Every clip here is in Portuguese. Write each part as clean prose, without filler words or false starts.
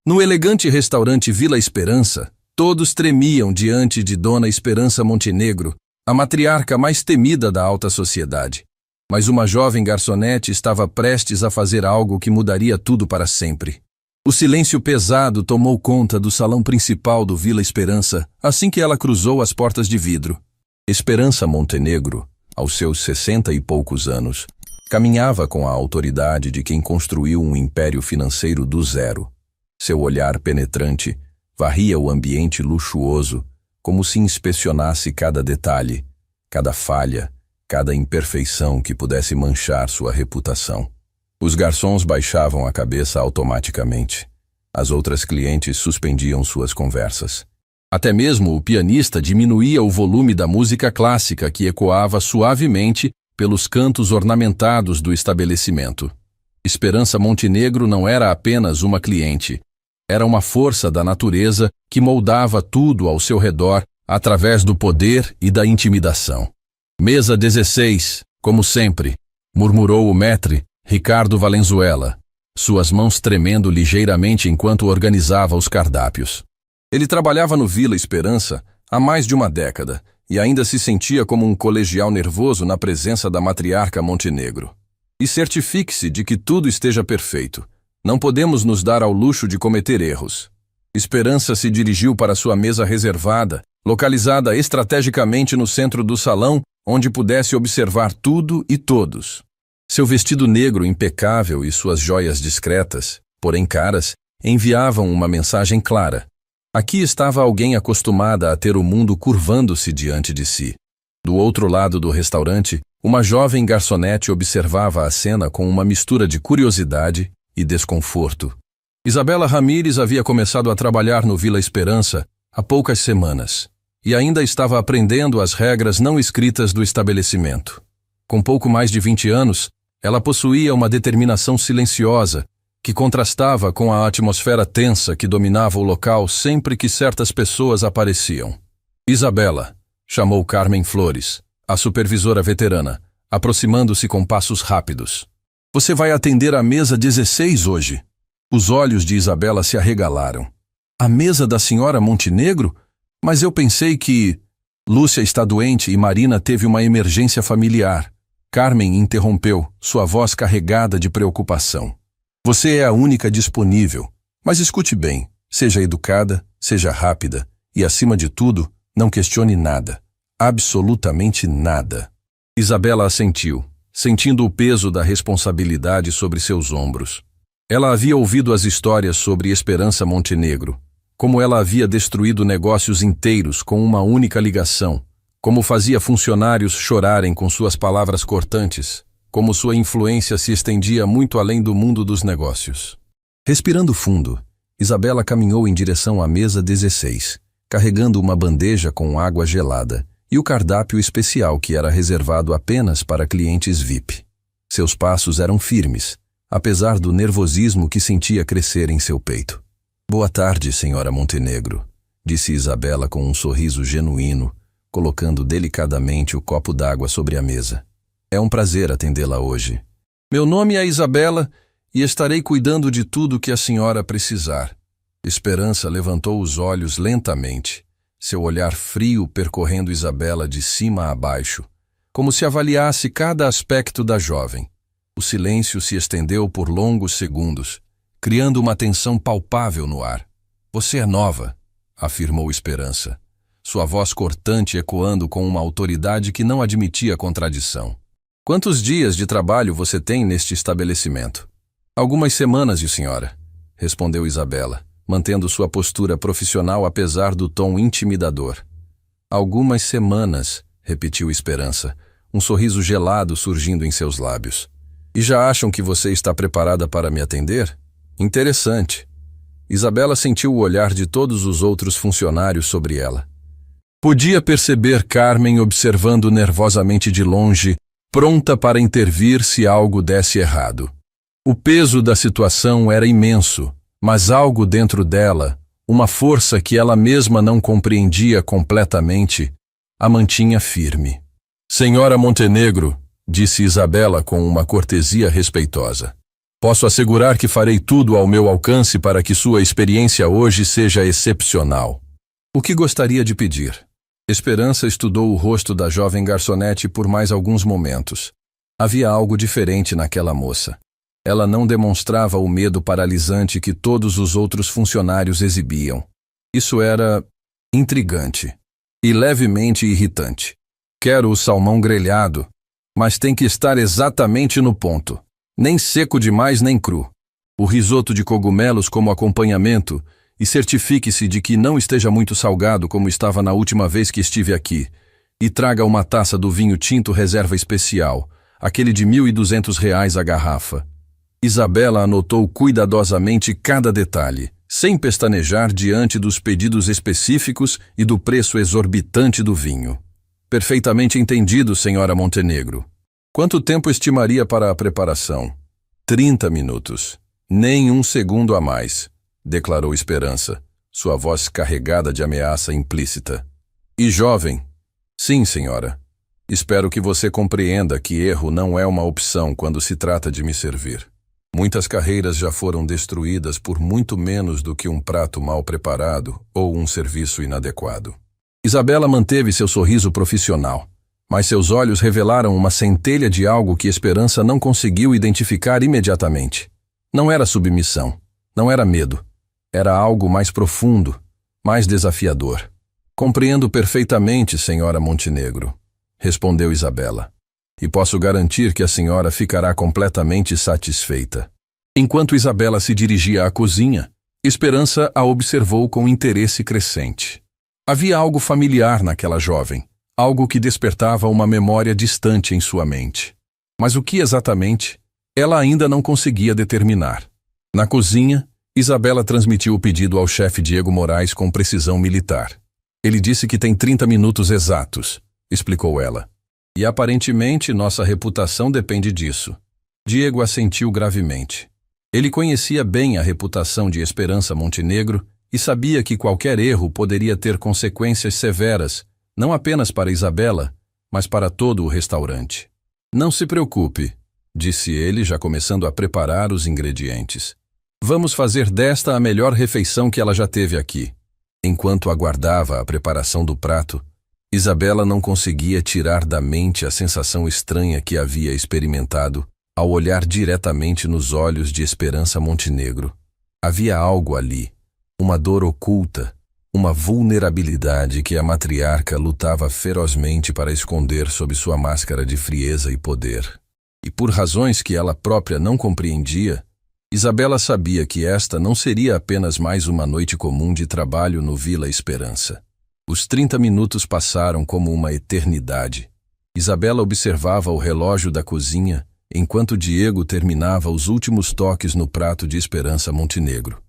No elegante restaurante Vila Esperança, todos tremiam diante de Dona Esperança Montenegro, a matriarca mais temida da alta sociedade. Mas uma jovem garçonete estava prestes a fazer algo que mudaria tudo para sempre. O silêncio pesado tomou conta do salão principal do Vila Esperança assim que ela cruzou as portas de vidro. Esperança Montenegro, aos seus 60 e poucos anos, caminhava com a autoridade de quem construiu um império financeiro do zero. Seu olhar penetrante varria o ambiente luxuoso, como se inspecionasse cada detalhe, cada falha, cada imperfeição que pudesse manchar sua reputação. Os garçons baixavam a cabeça automaticamente. As outras clientes suspendiam suas conversas. Até mesmo o pianista diminuía o volume da música clássica que ecoava suavemente pelos cantos ornamentados do estabelecimento. Esperança Montenegro não era apenas uma cliente. Era uma força da natureza que moldava tudo ao seu redor através do poder e da intimidação. Mesa 16, como sempre, murmurou o maître Ricardo Valenzuela, suas mãos tremendo ligeiramente enquanto organizava os cardápios. Ele trabalhava no Vila Esperança há mais de uma década e ainda se sentia como um colegial nervoso na presença da matriarca Montenegro. E certifique-se de que tudo esteja perfeito. Não podemos nos dar ao luxo de cometer erros. Esperança se dirigiu para sua mesa reservada, localizada estrategicamente no centro do salão, onde pudesse observar tudo e todos. Seu vestido negro impecável e suas joias discretas, porém caras, enviavam uma mensagem clara. Aqui estava alguém acostumada a ter o mundo curvando-se diante de si. Do outro lado do restaurante, uma jovem garçonete observava a cena com uma mistura de curiosidade e desconforto. Isabela Ramírez havia começado a trabalhar no Vila Esperança há poucas semanas e ainda estava aprendendo as regras não escritas do estabelecimento. Com pouco mais de 20 anos, ela possuía uma determinação silenciosa que contrastava com a atmosfera tensa que dominava o local sempre que certas pessoas apareciam. Isabela, chamou Carmen Flores, a supervisora veterana, aproximando-se com passos rápidos. Você vai atender a mesa 16 hoje. Os olhos de Isabela se arregalaram. A mesa da senhora Montenegro? Mas eu pensei que... Lúcia está doente e Marina teve uma emergência familiar. Carmen interrompeu, sua voz carregada de preocupação. Você é a única disponível. Mas escute bem, seja educada, seja rápida e, acima de tudo, não questione nada. Absolutamente nada. Isabela assentiu, sentindo o peso da responsabilidade sobre seus ombros. Ela havia ouvido as histórias sobre Esperança Montenegro, como ela havia destruído negócios inteiros com uma única ligação, como fazia funcionários chorarem com suas palavras cortantes, como sua influência se estendia muito além do mundo dos negócios. Respirando fundo, Isabela caminhou em direção à mesa 16, carregando uma bandeja com água gelada e o cardápio especial que era reservado apenas para clientes VIP. Seus passos eram firmes, apesar do nervosismo que sentia crescer em seu peito. Boa tarde, senhora Montenegro, disse Isabela com um sorriso genuíno, colocando delicadamente o copo d'água sobre a mesa. É um prazer atendê-la hoje. Meu nome é Isabela e estarei cuidando de tudo que a senhora precisar. Esperança levantou os olhos lentamente, seu olhar frio percorrendo Isabela de cima a baixo, como se avaliasse cada aspecto da jovem. O silêncio se estendeu por longos segundos, criando uma tensão palpável no ar. Você é nova, afirmou Esperança, sua voz cortante ecoando com uma autoridade que não admitia contradição. Quantos dias de trabalho você tem neste estabelecimento? Algumas semanas, senhora, respondeu Isabela, mantendo sua postura profissional apesar do tom intimidador. Algumas semanas, repetiu Esperança, um sorriso gelado surgindo em seus lábios. E já acham que você está preparada para me atender? Interessante. Isabela sentiu o olhar de todos os outros funcionários sobre ela. Podia perceber Carmen observando nervosamente de longe, pronta para intervir se algo desse errado. O peso da situação era imenso, mas algo dentro dela, uma força que ela mesma não compreendia completamente, a mantinha firme. Senhora Montenegro, disse Isabela com uma cortesia respeitosa. Posso assegurar que farei tudo ao meu alcance para que sua experiência hoje seja excepcional. O que gostaria de pedir? Esperança estudou o rosto da jovem garçonete por mais alguns momentos. Havia algo diferente naquela moça. Ela não demonstrava o medo paralisante que todos os outros funcionários exibiam. Isso era intrigante e levemente irritante. Quero o salmão grelhado, mas tem que estar exatamente no ponto. Nem seco demais nem cru. O risoto de cogumelos como acompanhamento e certifique-se de que não esteja muito salgado como estava na última vez que estive aqui. E traga uma taça do vinho tinto reserva especial, aquele de R$ 1.200 a garrafa. Isabela anotou cuidadosamente cada detalhe, sem pestanejar diante dos pedidos específicos e do preço exorbitante do vinho. Perfeitamente entendido, senhora Montenegro. Quanto tempo estimaria para a preparação? 30 minutos. Nem um segundo a mais, declarou Esperança, sua voz carregada de ameaça implícita. E jovem? Sim, senhora. Espero que você compreenda que erro não é uma opção quando se trata de me servir. Muitas carreiras já foram destruídas por muito menos do que um prato mal preparado ou um serviço inadequado. Isabela manteve seu sorriso profissional, mas seus olhos revelaram uma centelha de algo que Esperança não conseguiu identificar imediatamente. Não era submissão, não era medo. Era algo mais profundo, mais desafiador. Compreendo perfeitamente, senhora Montenegro, respondeu Isabela. E posso garantir que a senhora ficará completamente satisfeita. Enquanto Isabela se dirigia à cozinha, Esperança a observou com interesse crescente. Havia algo familiar naquela jovem, algo que despertava uma memória distante em sua mente. Mas o que exatamente? Ela ainda não conseguia determinar. Na cozinha, Isabela transmitiu o pedido ao chefe Diego Moraes com precisão militar. Ele disse que tem 30 minutos exatos, explicou ela. E aparentemente nossa reputação depende disso. Diego assentiu gravemente. Ele conhecia bem a reputação de Esperança Montenegro e sabia que qualquer erro poderia ter consequências severas, não apenas para Isabela, mas para todo o restaurante. Não se preocupe, disse ele, já começando a preparar os ingredientes. Vamos fazer desta a melhor refeição que ela já teve aqui. Enquanto aguardava a preparação do prato, Isabela não conseguia tirar da mente a sensação estranha que havia experimentado ao olhar diretamente nos olhos de Esperança Montenegro. Havia algo ali, uma dor oculta, uma vulnerabilidade que a matriarca lutava ferozmente para esconder sob sua máscara de frieza e poder. E por razões que ela própria não compreendia, Isabela sabia que esta não seria apenas mais uma noite comum de trabalho no Vila Esperança. Os 30 minutos passaram como uma eternidade. Isabela observava o relógio da cozinha enquanto Diego terminava os últimos toques no prato de Esperança Montenegro.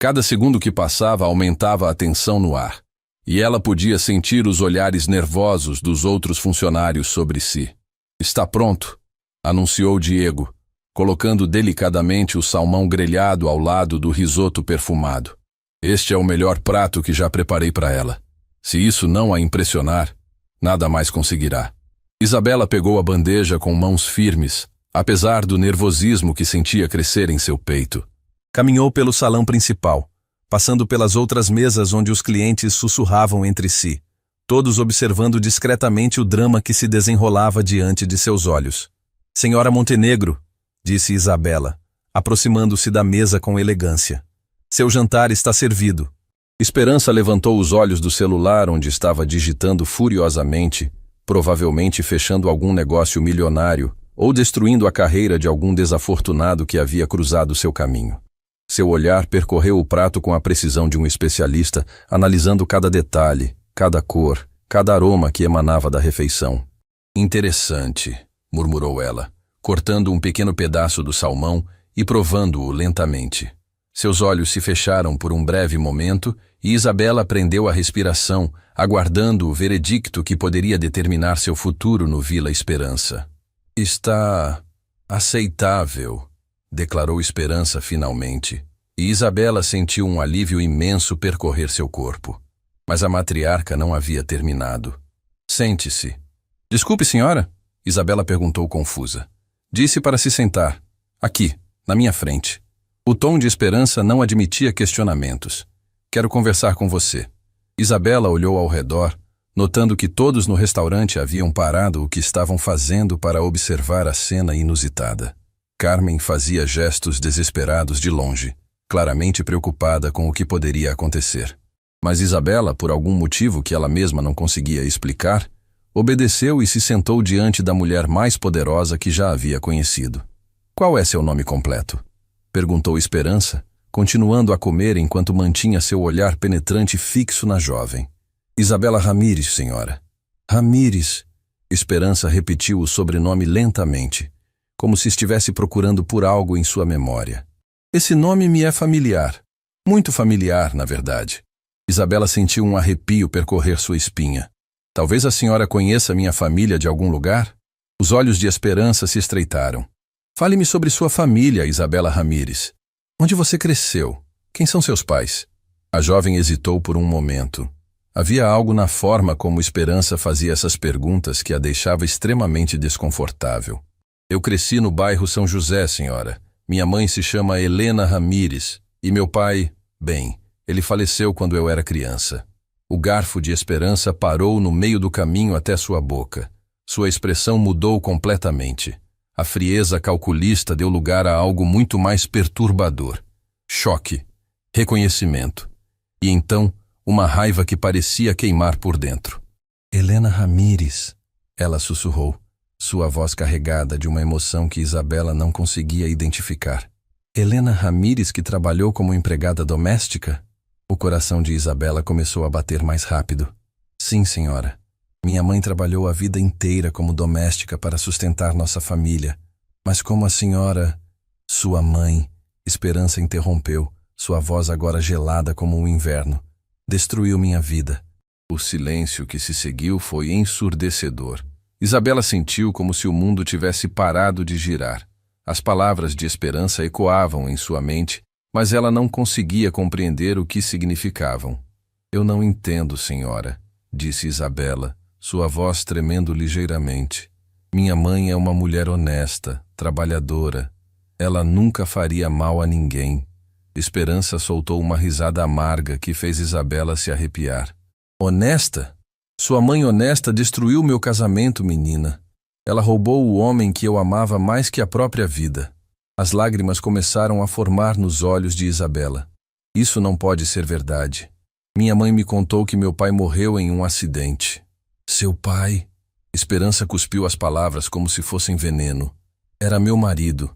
Cada segundo que passava aumentava a tensão no ar, e ela podia sentir os olhares nervosos dos outros funcionários sobre si. Está pronto, anunciou Diego, colocando delicadamente o salmão grelhado ao lado do risoto perfumado. Este é o melhor prato que já preparei para ela. Se isso não a impressionar, nada mais conseguirá. Isabela pegou a bandeja com mãos firmes, apesar do nervosismo que sentia crescer em seu peito. Caminhou pelo salão principal, passando pelas outras mesas onde os clientes sussurravam entre si, todos observando discretamente o drama que se desenrolava diante de seus olhos. Senhora Montenegro, disse Isabela, aproximando-se da mesa com elegância. Seu jantar está servido. Esperança levantou os olhos do celular onde estava digitando furiosamente, provavelmente fechando algum negócio milionário ou destruindo a carreira de algum desafortunado que havia cruzado seu caminho. Seu olhar percorreu o prato com a precisão de um especialista, analisando cada detalhe, cada cor, cada aroma que emanava da refeição. Interessante, murmurou ela, cortando um pequeno pedaço do salmão e provando-o lentamente. Seus olhos se fecharam por um breve momento e Isabela prendeu a respiração, aguardando o veredicto que poderia determinar seu futuro no Vila Esperança. Está aceitável, declarou Esperança finalmente, e Isabela sentiu um alívio imenso percorrer seu corpo. Mas a matriarca não havia terminado. Sente-se. Desculpe, senhora? Isabela perguntou confusa. Disse para se sentar. Aqui, na minha frente. O tom de Esperança não admitia questionamentos. Quero conversar com você. Isabela olhou ao redor, notando que todos no restaurante haviam parado o que estavam fazendo para observar a cena inusitada. Carmen fazia gestos desesperados de longe, claramente preocupada com o que poderia acontecer. Mas Isabela, por algum motivo que ela mesma não conseguia explicar, obedeceu e se sentou diante da mulher mais poderosa que já havia conhecido. Qual é seu nome completo? Perguntou Esperança, continuando a comer enquanto mantinha seu olhar penetrante fixo na jovem. Isabela Ramírez, senhora. Ramírez. Esperança repetiu o sobrenome lentamente, como se estivesse procurando por algo em sua memória. Esse nome me é familiar. Muito familiar, na verdade. Isabela sentiu um arrepio percorrer sua espinha. Talvez a senhora conheça minha família de algum lugar? Os olhos de Esperança se estreitaram. Fale-me sobre sua família, Isabela Ramírez. Onde você cresceu? Quem são seus pais? A jovem hesitou por um momento. Havia algo na forma como Esperança fazia essas perguntas que a deixava extremamente desconfortável. Eu cresci no bairro São José, senhora. Minha mãe se chama Helena Ramírez e meu pai, bem, ele faleceu quando eu era criança. O garfo de Esperança parou no meio do caminho até sua boca. Sua expressão mudou completamente. A frieza calculista deu lugar a algo muito mais perturbador. Choque, reconhecimento. E então, uma raiva que parecia queimar por dentro. Helena Ramírez, ela sussurrou, sua voz carregada de uma emoção que Isabela não conseguia identificar. Helena Ramírez que trabalhou como empregada doméstica? O coração de Isabela começou a bater mais rápido. Sim, senhora. Minha mãe trabalhou a vida inteira como doméstica para sustentar nossa família. Mas como a senhora... Sua mãe... Esperança interrompeu, sua voz agora gelada como o inverno. Destruiu minha vida. O silêncio que se seguiu foi ensurdecedor. Isabela sentiu como se o mundo tivesse parado de girar. As palavras de Esperança ecoavam em sua mente, mas ela não conseguia compreender o que significavam. Eu não entendo, senhora, disse Isabela, sua voz tremendo ligeiramente. Minha mãe é uma mulher honesta, trabalhadora. Ela nunca faria mal a ninguém. Esperança soltou uma risada amarga que fez Isabela se arrepiar. Honesta? Sua mãe honesta destruiu meu casamento, menina. Ela roubou o homem que eu amava mais que a própria vida. As lágrimas começaram a formar nos olhos de Isabela. Isso não pode ser verdade. Minha mãe me contou que meu pai morreu em um acidente. Seu pai? Esperança cuspiu as palavras como se fossem veneno. Era meu marido,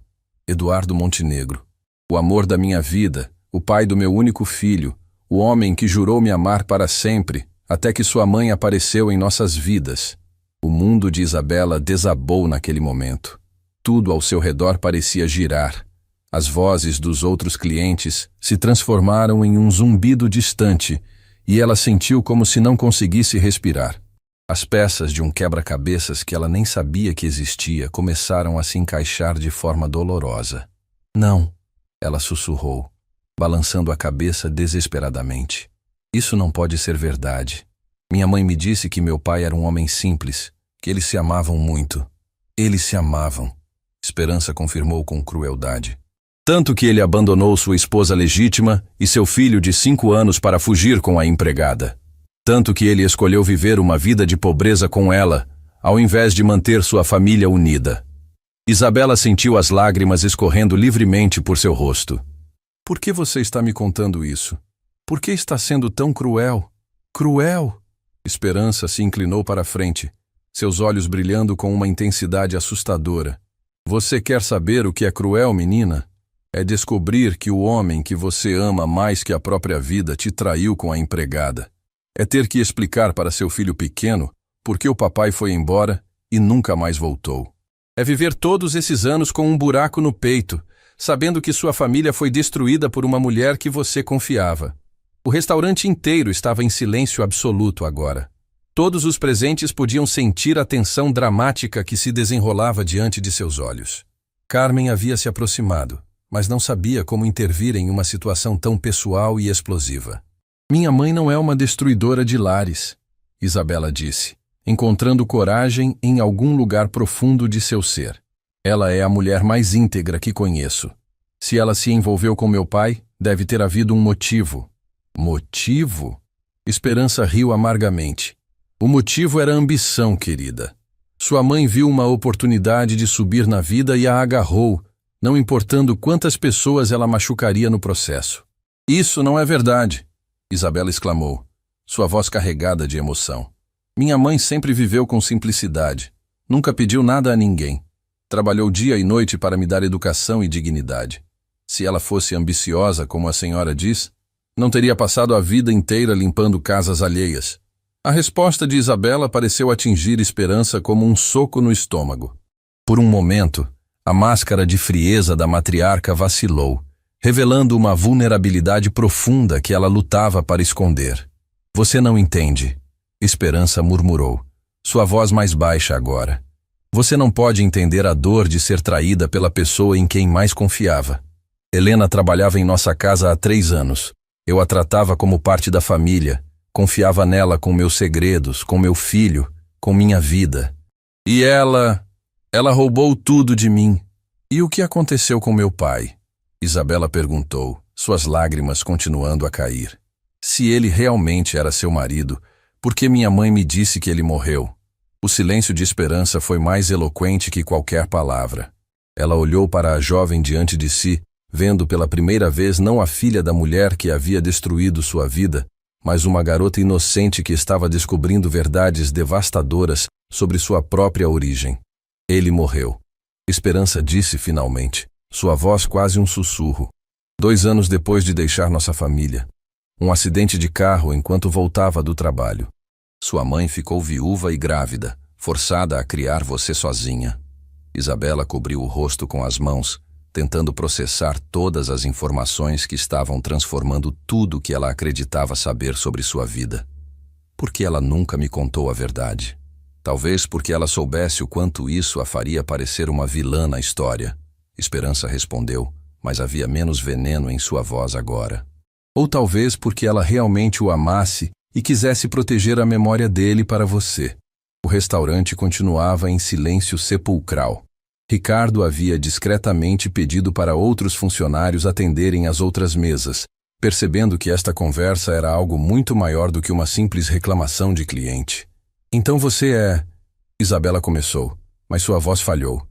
Eduardo Montenegro. O amor da minha vida, o pai do meu único filho, o homem que jurou me amar para sempre, até que sua mãe apareceu em nossas vidas. O mundo de Isabela desabou naquele momento. Tudo ao seu redor parecia girar. As vozes dos outros clientes se transformaram em um zumbido distante e ela sentiu como se não conseguisse respirar. As peças de um quebra-cabeças que ela nem sabia que existia começaram a se encaixar de forma dolorosa. Não, ela sussurrou, balançando a cabeça desesperadamente. Isso não pode ser verdade. Minha mãe me disse que meu pai era um homem simples, que eles se amavam muito. Eles se amavam, Esperança confirmou com crueldade. Tanto que ele abandonou sua esposa legítima e seu filho de 5 anos para fugir com a empregada. Tanto que ele escolheu viver uma vida de pobreza com ela, ao invés de manter sua família unida. Isabela sentiu as lágrimas escorrendo livremente por seu rosto. Por que você está me contando isso? Por que está sendo tão cruel? Cruel? Esperança se inclinou para a frente, seus olhos brilhando com uma intensidade assustadora. Você quer saber o que é cruel, menina? É descobrir que o homem que você ama mais que a própria vida te traiu com a empregada. É ter que explicar para seu filho pequeno por que o papai foi embora e nunca mais voltou. É viver todos esses anos com um buraco no peito, sabendo que sua família foi destruída por uma mulher que você confiava. O restaurante inteiro estava em silêncio absoluto agora. Todos os presentes podiam sentir a tensão dramática que se desenrolava diante de seus olhos. Carmen havia se aproximado, mas não sabia como intervir em uma situação tão pessoal e explosiva. Minha mãe não é uma destruidora de lares, Isabela disse, encontrando coragem em algum lugar profundo de seu ser. Ela é a mulher mais íntegra que conheço. Se ela se envolveu com meu pai, deve ter havido um motivo. Motivo? Esperança riu amargamente. O motivo era ambição, querida. Sua mãe viu uma oportunidade de subir na vida e a agarrou, não importando quantas pessoas ela machucaria no processo. Isso não é verdade, Isabela exclamou, sua voz carregada de emoção. Minha mãe sempre viveu com simplicidade. Nunca pediu nada a ninguém. Trabalhou dia e noite para me dar educação e dignidade. Se ela fosse ambiciosa, como a senhora diz, não teria passado a vida inteira limpando casas alheias. A resposta de Isabela pareceu atingir Esperança como um soco no estômago. Por um momento, a máscara de frieza da matriarca vacilou, revelando uma vulnerabilidade profunda que ela lutava para esconder. Você não entende, Esperança murmurou, sua voz mais baixa agora. Você não pode entender a dor de ser traída pela pessoa em quem mais confiava. Helena trabalhava em nossa casa há 3 anos. Eu a tratava como parte da família. Confiava nela com meus segredos, com meu filho, com minha vida. E ela roubou tudo de mim. E o que aconteceu com meu pai? Isabela perguntou, suas lágrimas continuando a cair. Se ele realmente era seu marido, por que minha mãe me disse que ele morreu? O silêncio de Esperança foi mais eloquente que qualquer palavra. Ela olhou para a jovem diante de si, vendo pela primeira vez não a filha da mulher que havia destruído sua vida, mas uma garota inocente que estava descobrindo verdades devastadoras sobre sua própria origem. Ele morreu. Esperança disse finalmente, sua voz quase um sussurro. 2 anos depois de deixar nossa família. Um acidente de carro enquanto voltava do trabalho. Sua mãe ficou viúva e grávida, forçada a criar você sozinha. Isabela cobriu o rosto com as mãos, tentando processar todas as informações que estavam transformando tudo que ela acreditava saber sobre sua vida. Por que ela nunca me contou a verdade? Talvez porque ela soubesse o quanto isso a faria parecer uma vilã na história. Esperança respondeu, mas havia menos veneno em sua voz agora. Ou talvez porque ela realmente o amasse e quisesse proteger a memória dele para você. O restaurante continuava em silêncio sepulcral. Ricardo havia discretamente pedido para outros funcionários atenderem as outras mesas, percebendo que esta conversa era algo muito maior do que uma simples reclamação de cliente. Então você é... Isabela começou, mas sua voz falhou.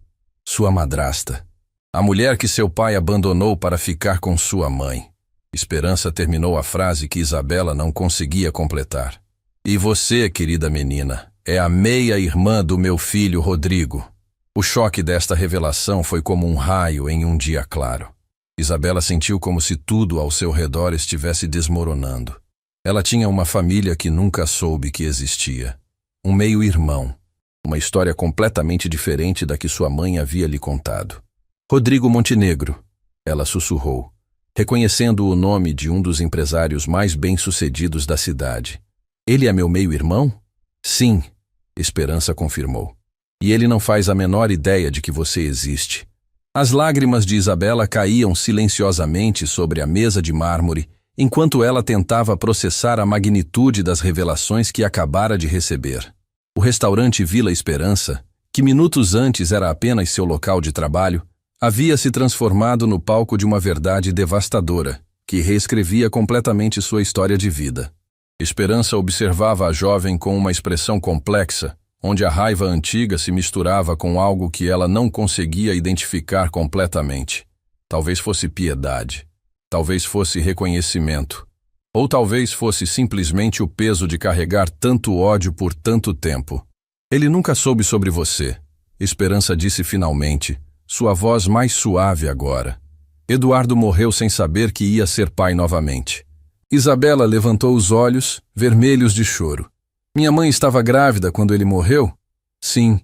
Sua madrasta. A mulher que seu pai abandonou para ficar com sua mãe. Esperança terminou a frase que Isabela não conseguia completar. E você, querida menina, é a meia-irmã do meu filho Rodrigo. O choque desta revelação foi como um raio em um dia claro. Isabela sentiu como se tudo ao seu redor estivesse desmoronando. Ela tinha uma família que nunca soube que existia. Um meio-irmão. Uma história completamente diferente da que sua mãe havia lhe contado. Rodrigo Montenegro, ela sussurrou, reconhecendo o nome de um dos empresários mais bem-sucedidos da cidade. Ele é meu meio-irmão? Sim, Esperança confirmou. E ele não faz a menor ideia de que você existe. As lágrimas de Isabela caíam silenciosamente sobre a mesa de mármore, enquanto ela tentava processar a magnitude das revelações que acabara de receber. O restaurante Vila Esperança, que minutos antes era apenas seu local de trabalho, havia se transformado no palco de uma verdade devastadora, que reescrevia completamente sua história de vida. Esperança observava a jovem com uma expressão complexa, onde a raiva antiga se misturava com algo que ela não conseguia identificar completamente. Talvez fosse piedade, talvez fosse reconhecimento, ou talvez fosse simplesmente o peso de carregar tanto ódio por tanto tempo. Ele nunca soube sobre você, Esperança disse finalmente, sua voz mais suave agora. Eduardo morreu sem saber que ia ser pai novamente. Isabela levantou os olhos, vermelhos de choro. Minha mãe estava grávida quando ele morreu? Sim.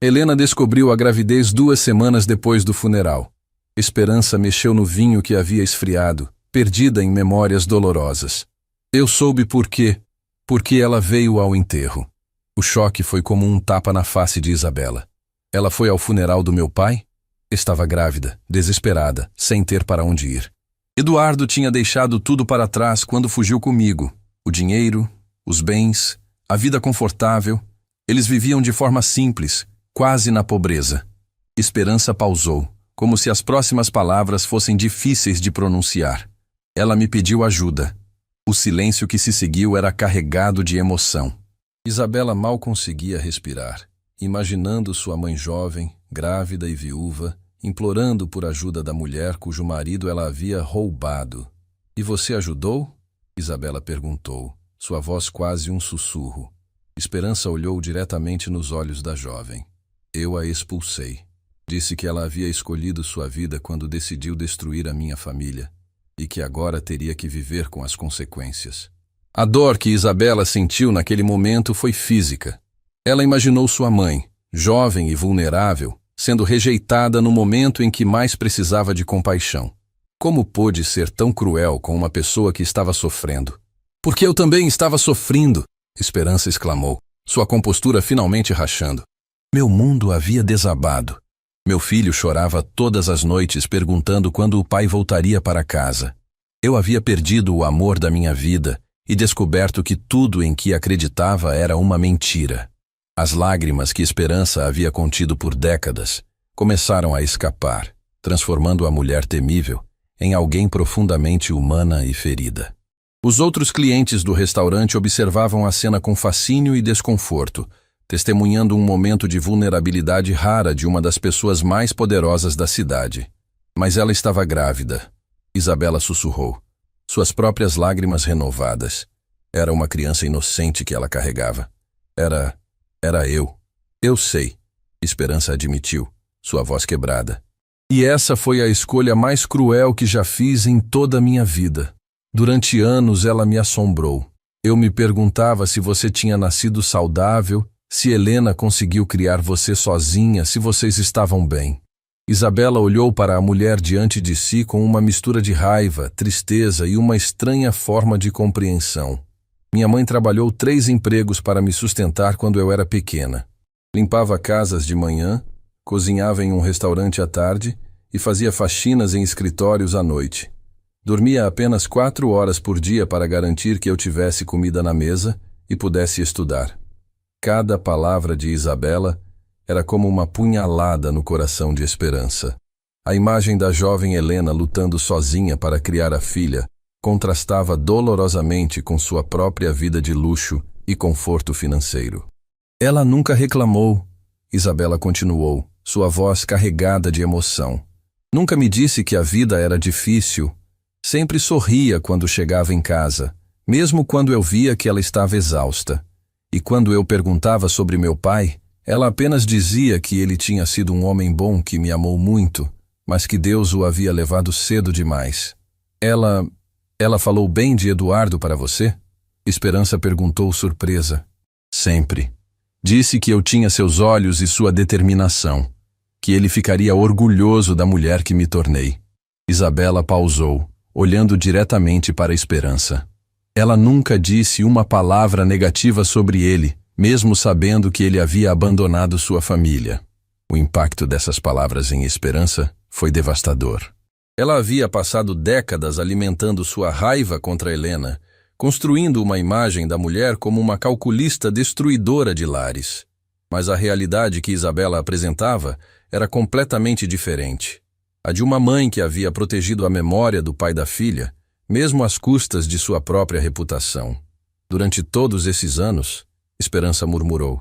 Helena descobriu a gravidez 2 semanas depois do funeral. Esperança mexeu no vinho que havia esfriado, perdida em memórias dolorosas. Eu soube por quê. Porque ela veio ao enterro. O choque foi como um tapa na face de Isabela. Ela foi ao funeral do meu pai? Estava grávida, desesperada, sem ter para onde ir. Eduardo tinha deixado tudo para trás quando fugiu comigo. O dinheiro, os bens, a vida confortável. Eles viviam de forma simples, quase na pobreza. Esperança pausou, como se as próximas palavras fossem difíceis de pronunciar. Ela me pediu ajuda. O silêncio que se seguiu era carregado de emoção. Isabela mal conseguia respirar, imaginando sua mãe jovem, grávida e viúva, implorando por ajuda da mulher cujo marido ela havia roubado. "E você ajudou?" Isabela perguntou, sua voz quase um sussurro. Esperança olhou diretamente nos olhos da jovem. "Eu a expulsei. Disse que ela havia escolhido sua vida quando decidiu destruir a minha família e que agora teria que viver com as consequências." A dor que Isabela sentiu naquele momento foi física. Ela imaginou sua mãe, jovem e vulnerável, sendo rejeitada no momento em que mais precisava de compaixão. Como pôde ser tão cruel com uma pessoa que estava sofrendo? "Porque eu também estava sofrendo!" Esperança exclamou, sua compostura finalmente rachando. Meu mundo havia desabado. Meu filho chorava todas as noites perguntando quando o pai voltaria para casa. Eu havia perdido o amor da minha vida e descoberto que tudo em que acreditava era uma mentira. As lágrimas que Esperança havia contido por décadas começaram a escapar, transformando a mulher temível em alguém profundamente humana e ferida. Os outros clientes do restaurante observavam a cena com fascínio e desconforto, testemunhando um momento de vulnerabilidade rara de uma das pessoas mais poderosas da cidade. Mas ela estava grávida. Isabela sussurrou, suas próprias lágrimas renovadas. Era uma criança inocente que ela carregava. Era eu. Eu sei, Esperança admitiu, sua voz quebrada. E essa foi a escolha mais cruel que já fiz em toda a minha vida. Durante anos ela me assombrou. Eu me perguntava se você tinha nascido saudável, se Helena conseguiu criar você sozinha, se vocês estavam bem. Isabela olhou para a mulher diante de si com uma mistura de raiva, tristeza e uma estranha forma de compreensão. Minha mãe trabalhou 3 empregos para me sustentar quando eu era pequena. Limpava casas de manhã, cozinhava em um restaurante à tarde e fazia faxinas em escritórios à noite. Dormia apenas 4 horas por dia para garantir que eu tivesse comida na mesa e pudesse estudar. Cada palavra de Isabela era como uma punhalada no coração de Esperança. A imagem da jovem Helena lutando sozinha para criar a filha contrastava dolorosamente com sua própria vida de luxo e conforto financeiro. Ela nunca reclamou, Isabela continuou, sua voz carregada de emoção. Nunca me disse que a vida era difícil. Sempre sorria quando chegava em casa, mesmo quando eu via que ela estava exausta. E quando eu perguntava sobre meu pai, ela apenas dizia que ele tinha sido um homem bom que me amou muito, mas que Deus o havia levado cedo demais. Ela falou bem de Eduardo para você? Esperança perguntou surpresa. Sempre. Disse que eu tinha seus olhos e sua determinação, que ele ficaria orgulhoso da mulher que me tornei. Isabela pausou, olhando diretamente para Esperança. Ela nunca disse uma palavra negativa sobre ele, mesmo sabendo que ele havia abandonado sua família. O impacto dessas palavras em Esperança foi devastador. Ela havia passado décadas alimentando sua raiva contra Helena, construindo uma imagem da mulher como uma calculista destruidora de lares. Mas a realidade que Isabela apresentava era completamente diferente. A de uma mãe que havia protegido a memória do pai da filha, mesmo às custas de sua própria reputação. Durante todos esses anos, Esperança murmurou,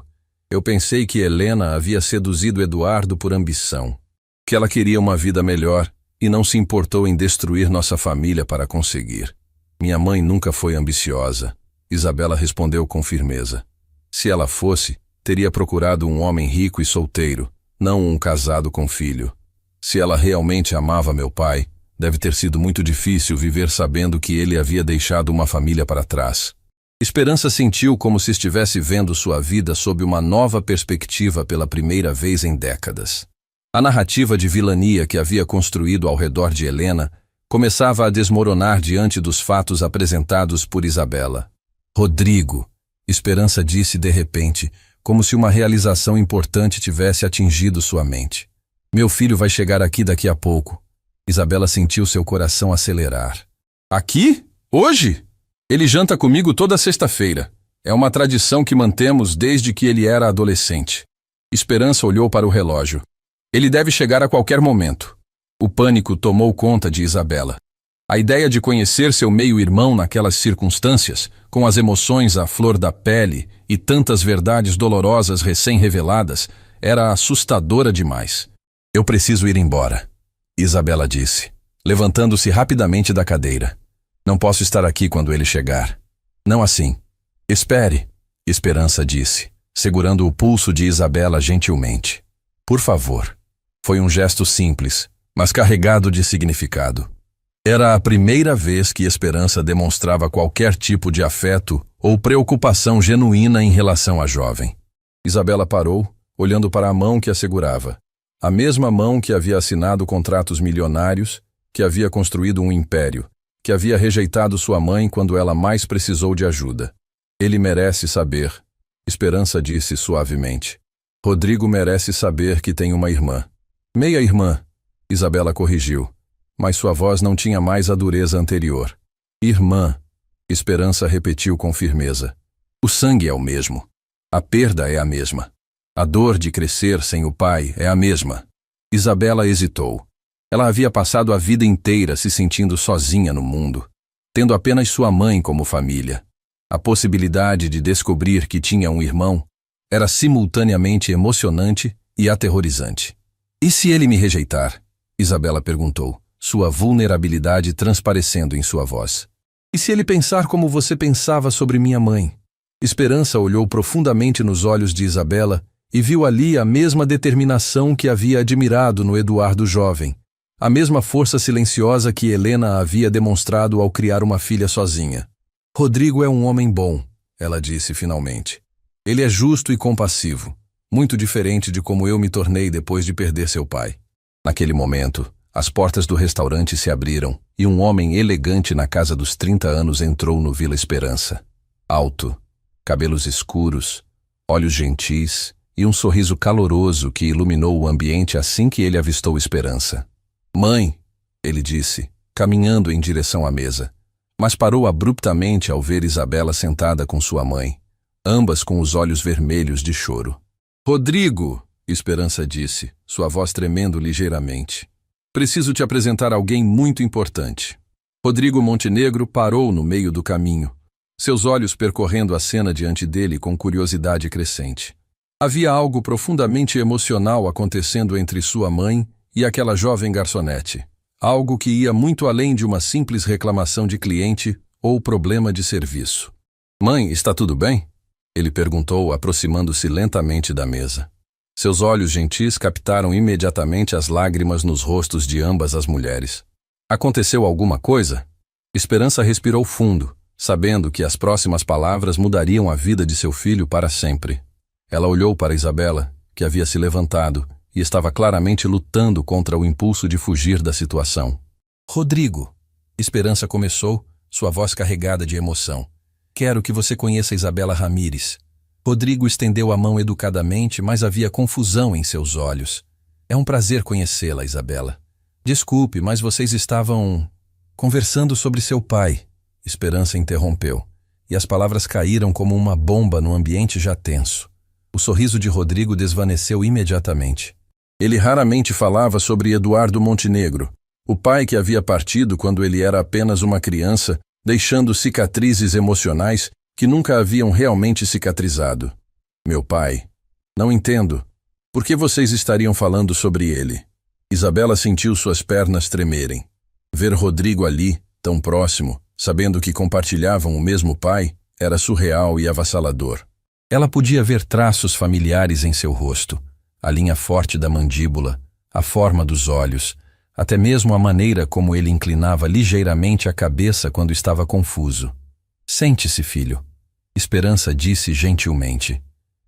eu pensei que Helena havia seduzido Eduardo por ambição, que ela queria uma vida melhor e não se importou em destruir nossa família para conseguir. Minha mãe nunca foi ambiciosa, Isabela respondeu com firmeza. Se ela fosse, teria procurado um homem rico e solteiro, não um casado com filho. Se ela realmente amava meu pai, deve ter sido muito difícil viver sabendo que ele havia deixado uma família para trás. Esperança sentiu como se estivesse vendo sua vida sob uma nova perspectiva pela primeira vez em décadas. A narrativa de vilania que havia construído ao redor de Helena começava a desmoronar diante dos fatos apresentados por Isabela. Rodrigo, Esperança disse de repente, como se uma realização importante tivesse atingido sua mente. Meu filho vai chegar aqui daqui a pouco. Isabela sentiu seu coração acelerar. Aqui? Hoje? Ele janta comigo toda sexta-feira. É uma tradição que mantemos desde que ele era adolescente. Esperança olhou para o relógio. Ele deve chegar a qualquer momento. O pânico tomou conta de Isabela. A ideia de conhecer seu meio-irmão naquelas circunstâncias, com as emoções à flor da pele e tantas verdades dolorosas recém-reveladas, era assustadora demais. Eu preciso ir embora, Isabela disse, levantando-se rapidamente da cadeira. Não posso estar aqui quando ele chegar. Não assim. Espere, Esperança disse, segurando o pulso de Isabela gentilmente. Por favor. Foi um gesto simples, mas carregado de significado. Era a primeira vez que Esperança demonstrava qualquer tipo de afeto ou preocupação genuína em relação à jovem. Isabela parou, olhando para a mão que a segurava. A mesma mão que havia assinado contratos milionários, que havia construído um império, que havia rejeitado sua mãe quando ela mais precisou de ajuda. Ele merece saber, Esperança disse suavemente. Rodrigo merece saber que tem uma irmã. Meia-irmã, Isabela corrigiu, mas sua voz não tinha mais a dureza anterior. Irmã, Esperança repetiu com firmeza. O sangue é o mesmo. A perda é a mesma. A dor de crescer sem o pai é a mesma. Isabela hesitou. Ela havia passado a vida inteira se sentindo sozinha no mundo, tendo apenas sua mãe como família. A possibilidade de descobrir que tinha um irmão era simultaneamente emocionante e aterrorizante. E se ele me rejeitar? Isabela perguntou, sua vulnerabilidade transparecendo em sua voz. E se ele pensar como você pensava sobre minha mãe? Esperança olhou profundamente nos olhos de Isabela e viu ali a mesma determinação que havia admirado no Eduardo jovem, a mesma força silenciosa que Helena havia demonstrado ao criar uma filha sozinha. Rodrigo é um homem bom, ela disse finalmente. Ele é justo e compassivo, muito diferente de como eu me tornei depois de perder seu pai. Naquele momento, as portas do restaurante se abriram e um homem elegante na casa dos 30 anos entrou no Vila Esperança. Alto, cabelos escuros, olhos gentis e um sorriso caloroso que iluminou o ambiente assim que ele avistou Esperança. Mãe, ele disse, caminhando em direção à mesa, mas parou abruptamente ao ver Isabela sentada com sua mãe, ambas com os olhos vermelhos de choro. Rodrigo, Esperança disse, sua voz tremendo ligeiramente. Preciso te apresentar alguém muito importante. Rodrigo Montenegro parou no meio do caminho, seus olhos percorrendo a cena diante dele com curiosidade crescente. Havia algo profundamente emocional acontecendo entre sua mãe e aquela jovem garçonete. Algo que ia muito além de uma simples reclamação de cliente ou problema de serviço. Mãe, está tudo bem? Ele perguntou, aproximando-se lentamente da mesa. Seus olhos gentis captaram imediatamente as lágrimas nos rostos de ambas as mulheres. Aconteceu alguma coisa? Esperança respirou fundo, sabendo que as próximas palavras mudariam a vida de seu filho para sempre. Ela olhou para Isabela, que havia se levantado e estava claramente lutando contra o impulso de fugir da situação. Rodrigo, Esperança começou, sua voz carregada de emoção. Quero que você conheça Isabela Ramírez. Rodrigo estendeu a mão educadamente, mas havia confusão em seus olhos. É um prazer conhecê-la, Isabela. Desculpe, mas vocês estavam conversando sobre seu pai. Esperança interrompeu, e as palavras caíram como uma bomba no ambiente já tenso. O sorriso de Rodrigo desvaneceu imediatamente. Ele raramente falava sobre Eduardo Montenegro, o pai que havia partido quando ele era apenas uma criança, deixando cicatrizes emocionais que nunca haviam realmente cicatrizado. Meu pai. Não entendo. Por que vocês estariam falando sobre ele? Isabela sentiu suas pernas tremerem. Ver Rodrigo ali, tão próximo, sabendo que compartilhavam o mesmo pai, era surreal e avassalador. Ela podia ver traços familiares em seu rosto, a linha forte da mandíbula, a forma dos olhos, até mesmo a maneira como ele inclinava ligeiramente a cabeça quando estava confuso. Sente-se, filho. Esperança disse gentilmente.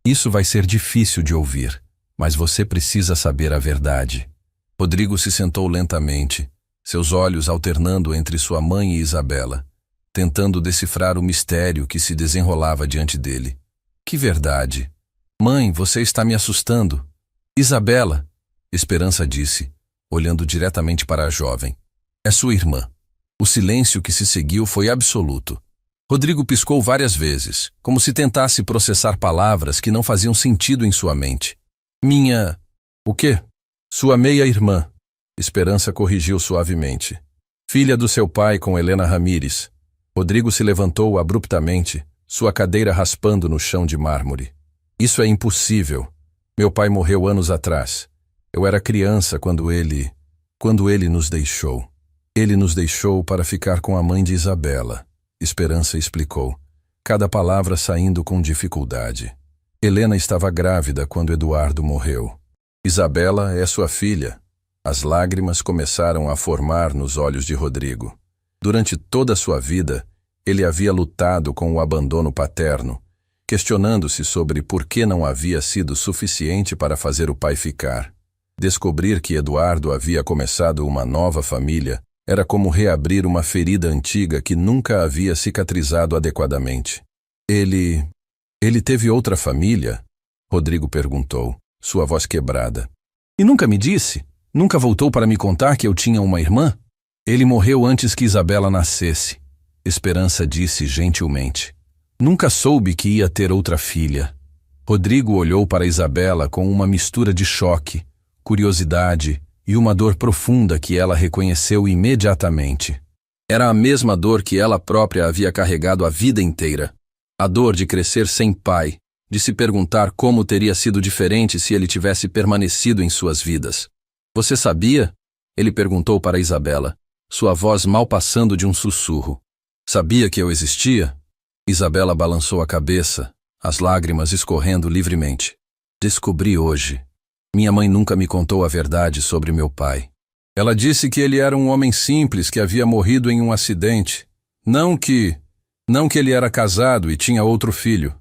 Isso vai ser difícil de ouvir, mas você precisa saber a verdade. Rodrigo se sentou lentamente, seus olhos alternando entre sua mãe e Isabela, tentando decifrar o mistério que se desenrolava diante dele. Que verdade? Mãe, você está me assustando. Isabela, Esperança disse, olhando diretamente para a jovem. É sua irmã. O silêncio que se seguiu foi absoluto. Rodrigo piscou várias vezes, como se tentasse processar palavras que não faziam sentido em sua mente. Minha... O quê? Sua meia-irmã. Esperança corrigiu suavemente. Filha do seu pai com Helena Ramírez. Rodrigo se levantou abruptamente, sua cadeira raspando no chão de mármore. Isso é impossível. Meu pai morreu anos atrás. Eu era criança quando ele nos deixou. Ele nos deixou para ficar com a mãe de Isabela. Esperança explicou, cada palavra saindo com dificuldade. Helena estava grávida quando Eduardo morreu. Isabela é sua filha. As lágrimas começaram a formar nos olhos de Rodrigo. Durante toda a sua vida, ele havia lutado com o abandono paterno, questionando-se sobre por que não havia sido suficiente para fazer o pai ficar. Descobrir que Eduardo havia começado uma nova família era como reabrir uma ferida antiga que nunca havia cicatrizado adequadamente. Ele teve outra família? Rodrigo perguntou, sua voz quebrada. E nunca me disse? Nunca voltou para me contar que eu tinha uma irmã? Ele morreu antes que Isabela nascesse. Esperança disse gentilmente. Nunca soube que ia ter outra filha. Rodrigo olhou para Isabela com uma mistura de choque, curiosidade e uma dor profunda que ela reconheceu imediatamente. Era a mesma dor que ela própria havia carregado a vida inteira. A dor de crescer sem pai, de se perguntar como teria sido diferente se ele tivesse permanecido em suas vidas. Você sabia? Ele perguntou para Isabela, sua voz mal passando de um sussurro. Sabia que eu existia? Isabela balançou a cabeça, as lágrimas escorrendo livremente. Descobri hoje. Minha mãe nunca me contou a verdade sobre meu pai. Ela disse que ele era um homem simples que havia morrido em um acidente. Não que ele era casado e tinha outro filho.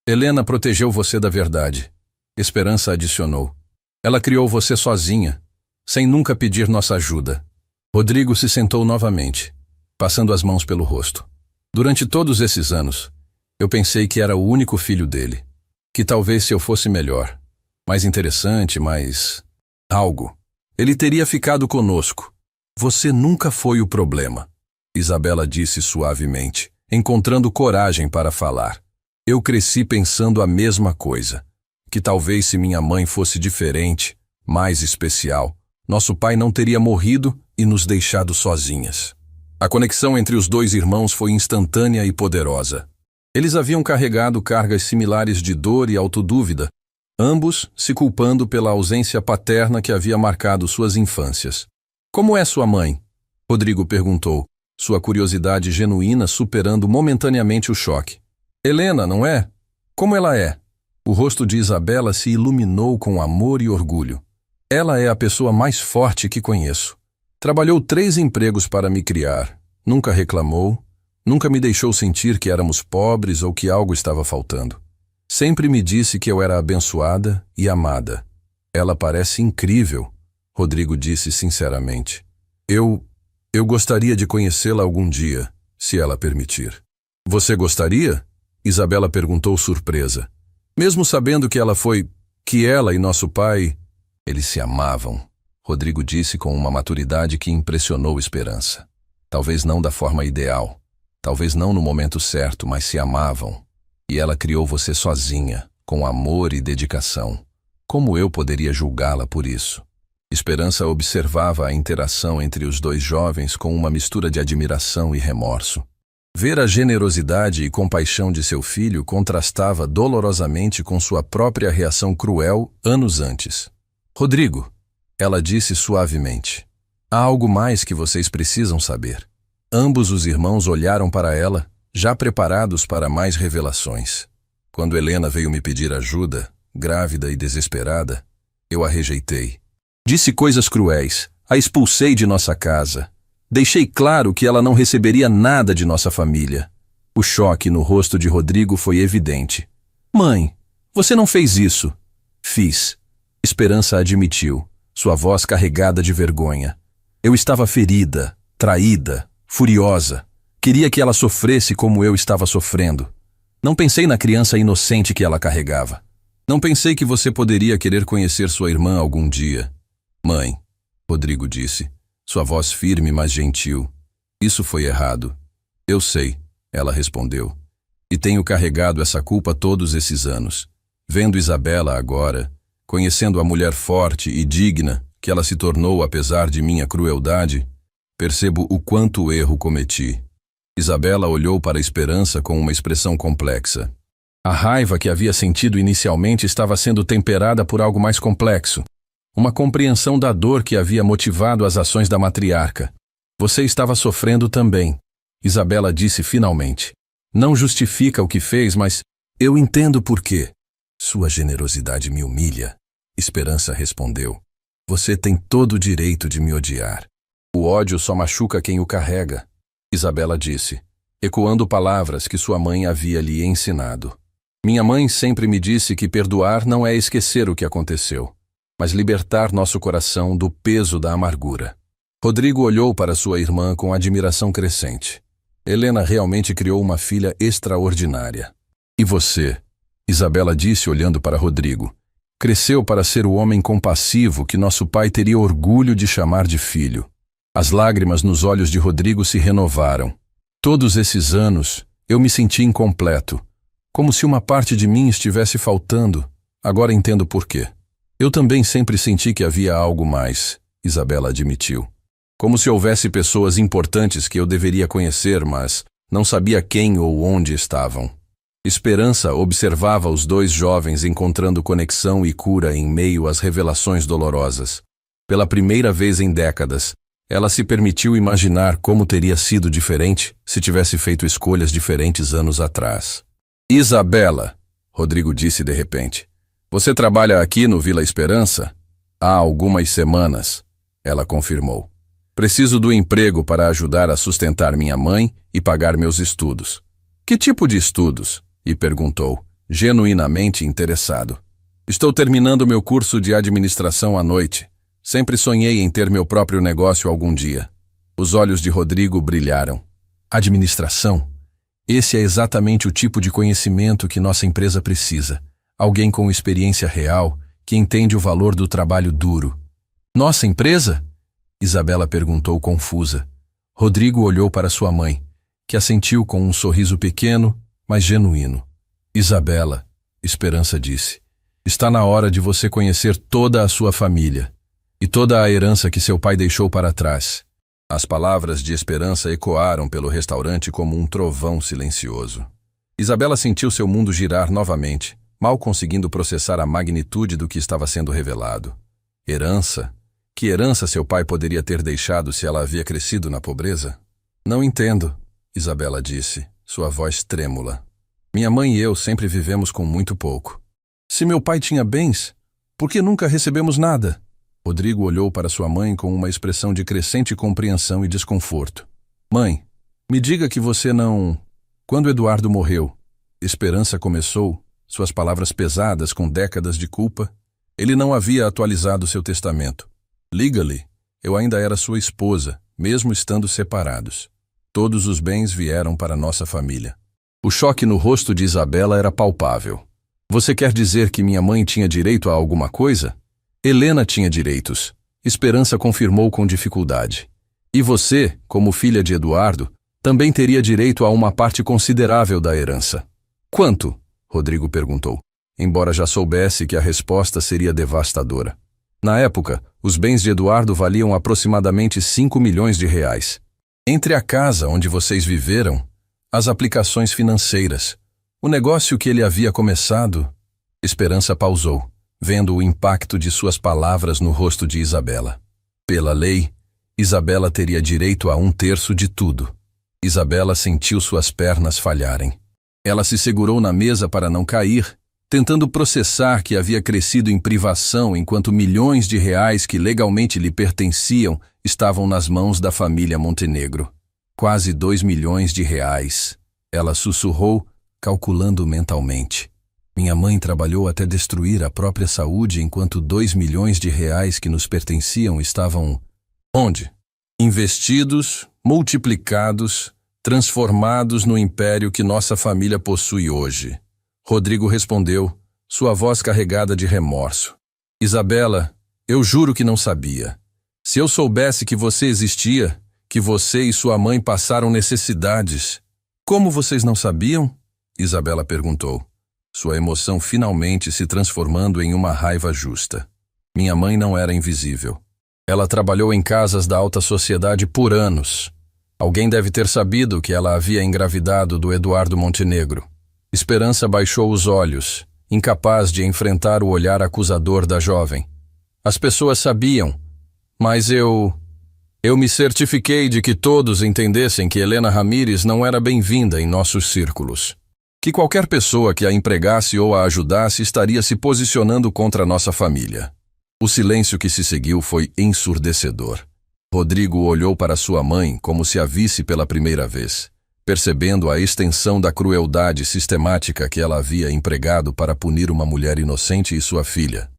Helena protegeu você da verdade. Esperança adicionou. Ela criou você sozinha, sem nunca pedir nossa ajuda. Rodrigo se sentou novamente, passando as mãos pelo rosto. Durante todos esses anos, eu pensei que era o único filho dele. Que talvez se eu fosse melhor, mais interessante, mais algo, ele teria ficado conosco. Você nunca foi o problema, Isabela disse suavemente, encontrando coragem para falar. Eu cresci pensando a mesma coisa, que talvez se minha mãe fosse diferente, mais especial, nosso pai não teria morrido e nos deixado sozinhas. A conexão entre os dois irmãos foi instantânea e poderosa. Eles haviam carregado cargas similares de dor e autodúvida, ambos se culpando pela ausência paterna que havia marcado suas infâncias. Como é sua mãe? Rodrigo perguntou, sua curiosidade genuína superando momentaneamente o choque. Helena, não é? Como ela é? O rosto de Isabela se iluminou com amor e orgulho. Ela é a pessoa mais forte que conheço. Trabalhou 3 empregos para me criar. Nunca reclamou, nunca me deixou sentir que éramos pobres ou que algo estava faltando. Sempre me disse que eu era abençoada e amada. Ela parece incrível, Rodrigo disse sinceramente. Eu gostaria de conhecê-la algum dia, se ela permitir. Você gostaria? Isabela perguntou surpresa. Mesmo sabendo que ela e nosso pai, eles se amavam, Rodrigo disse com uma maturidade que impressionou Esperança. Talvez não da forma ideal, talvez não no momento certo, mas se amavam. E ela criou você sozinha, com amor e dedicação. Como eu poderia julgá-la por isso? Esperança observava a interação entre os dois jovens com uma mistura de admiração e remorso. Ver a generosidade e compaixão de seu filho contrastava dolorosamente com sua própria reação cruel anos antes. Rodrigo, ela disse suavemente, há algo mais que vocês precisam saber. Ambos os irmãos olharam para ela, já preparados para mais revelações. Quando Helena veio me pedir ajuda, grávida e desesperada, eu a rejeitei. Disse coisas cruéis, a expulsei de nossa casa. Deixei claro que ela não receberia nada de nossa família. O choque no rosto de Rodrigo foi evidente. Mãe, você não fez isso. Fiz. Esperança admitiu, sua voz carregada de vergonha. Eu estava ferida, traída, furiosa. Queria que ela sofresse como eu estava sofrendo. Não pensei na criança inocente que ela carregava. Não pensei que você poderia querer conhecer sua irmã algum dia. Mãe, Rodrigo disse, sua voz firme mas gentil. Isso foi errado. Eu sei, ela respondeu. E tenho carregado essa culpa todos esses anos. Vendo Isabela agora, conhecendo a mulher forte e digna que ela se tornou apesar de minha crueldade, percebo o quanto erro cometi. Isabela olhou para a Esperança com uma expressão complexa. A raiva que havia sentido inicialmente estava sendo temperada por algo mais complexo. Uma compreensão da dor que havia motivado as ações da matriarca. Você estava sofrendo também, Isabela disse finalmente. Não justifica o que fez, mas eu entendo por quê. Sua generosidade me humilha, Esperança respondeu. Você tem todo o direito de me odiar. O ódio só machuca quem o carrega, Isabela disse, ecoando palavras que sua mãe havia lhe ensinado. Minha mãe sempre me disse que perdoar não é esquecer o que aconteceu, mas libertar nosso coração do peso da amargura. Rodrigo olhou para sua irmã com admiração crescente. Helena realmente criou uma filha extraordinária. E você, Isabela disse olhando para Rodrigo, cresceu para ser o homem compassivo que nosso pai teria orgulho de chamar de filho. As lágrimas nos olhos de Rodrigo se renovaram. Todos esses anos, eu me senti incompleto, como se uma parte de mim estivesse faltando. Agora entendo por quê. Eu também sempre senti que havia algo mais, Isabela admitiu. Como se houvesse pessoas importantes que eu deveria conhecer, mas não sabia quem ou onde estavam. Esperança observava os dois jovens encontrando conexão e cura em meio às revelações dolorosas. Pela primeira vez em décadas, ela se permitiu imaginar como teria sido diferente se tivesse feito escolhas diferentes anos atrás. Isabela, Rodrigo disse de repente, você trabalha aqui no Vila Esperança? Há algumas semanas, ela confirmou. Preciso do emprego para ajudar a sustentar minha mãe e pagar meus estudos. Que tipo de estudos? E perguntou, genuinamente interessado. Estou terminando meu curso de administração à noite. Sempre sonhei em ter meu próprio negócio algum dia. Os olhos de Rodrigo brilharam. Administração? Esse é exatamente o tipo de conhecimento que nossa empresa precisa. Alguém com experiência real, que entende o valor do trabalho duro. Nossa empresa? Isabela perguntou confusa. Rodrigo olhou para sua mãe, que assentiu com um sorriso pequeno, mas genuíno. Isabela, Esperança disse, está na hora de você conhecer toda a sua família e toda a herança que seu pai deixou para trás. As palavras de Esperança ecoaram pelo restaurante como um trovão silencioso. Isabela sentiu seu mundo girar novamente, mal conseguindo processar a magnitude do que estava sendo revelado. Herança? Que herança seu pai poderia ter deixado se ela havia crescido na pobreza? Não entendo, Isabela disse, sua voz trêmula. Minha mãe e eu sempre vivemos com muito pouco. Se meu pai tinha bens, por que nunca recebemos nada? Rodrigo olhou para sua mãe com uma expressão de crescente compreensão e desconforto. Mãe, me diga que você não... Quando Eduardo morreu, Esperança começou, suas palavras pesadas com décadas de culpa. Ele não havia atualizado seu testamento. Legally, eu ainda era sua esposa, mesmo estando separados. Todos os bens vieram para nossa família. O choque no rosto de Isabela era palpável. Você quer dizer que minha mãe tinha direito a alguma coisa? Helena tinha direitos. Esperança confirmou com dificuldade. E você, como filha de Eduardo, também teria direito a uma parte considerável da herança. Quanto? Rodrigo perguntou, embora já soubesse que a resposta seria devastadora. Na época, os bens de Eduardo valiam aproximadamente 5 milhões de reais. Entre a casa onde vocês viveram, as aplicações financeiras, o negócio que ele havia começado... Esperança pausou, vendo o impacto de suas palavras no rosto de Isabela. Pela lei, Isabela teria direito a 1/3 de tudo. Isabela sentiu suas pernas falharem. Ela se segurou na mesa para não cair, tentando processar que havia crescido em privação enquanto milhões de reais que legalmente lhe pertenciam estavam nas mãos da família Montenegro. Quase 2 milhões de reais. Ela sussurrou, calculando mentalmente. Minha mãe trabalhou até destruir a própria saúde enquanto 2 milhões de reais que nos pertenciam estavam... Onde? Investidos, multiplicados, transformados no império que nossa família possui hoje. Rodrigo respondeu, sua voz carregada de remorso. Isabela, eu juro que não sabia. Se eu soubesse que você existia, que você e sua mãe passaram necessidades... Como vocês não sabiam? Isabela perguntou, sua emoção finalmente se transformando em uma raiva justa. Minha mãe não era invisível. Ela trabalhou em casas da alta sociedade por anos. Alguém deve ter sabido que ela havia engravidado do Eduardo Montenegro. Esperança baixou os olhos, incapaz de enfrentar o olhar acusador da jovem. As pessoas sabiam, mas eu me certifiquei de que todos entendessem que Helena Ramírez não era bem-vinda em nossos círculos. Que qualquer pessoa que a empregasse ou a ajudasse estaria se posicionando contra nossa família. O silêncio que se seguiu foi ensurdecedor. Rodrigo olhou para sua mãe como se a visse pela primeira vez, percebendo a extensão da crueldade sistemática que ela havia empregado para punir uma mulher inocente e sua filha.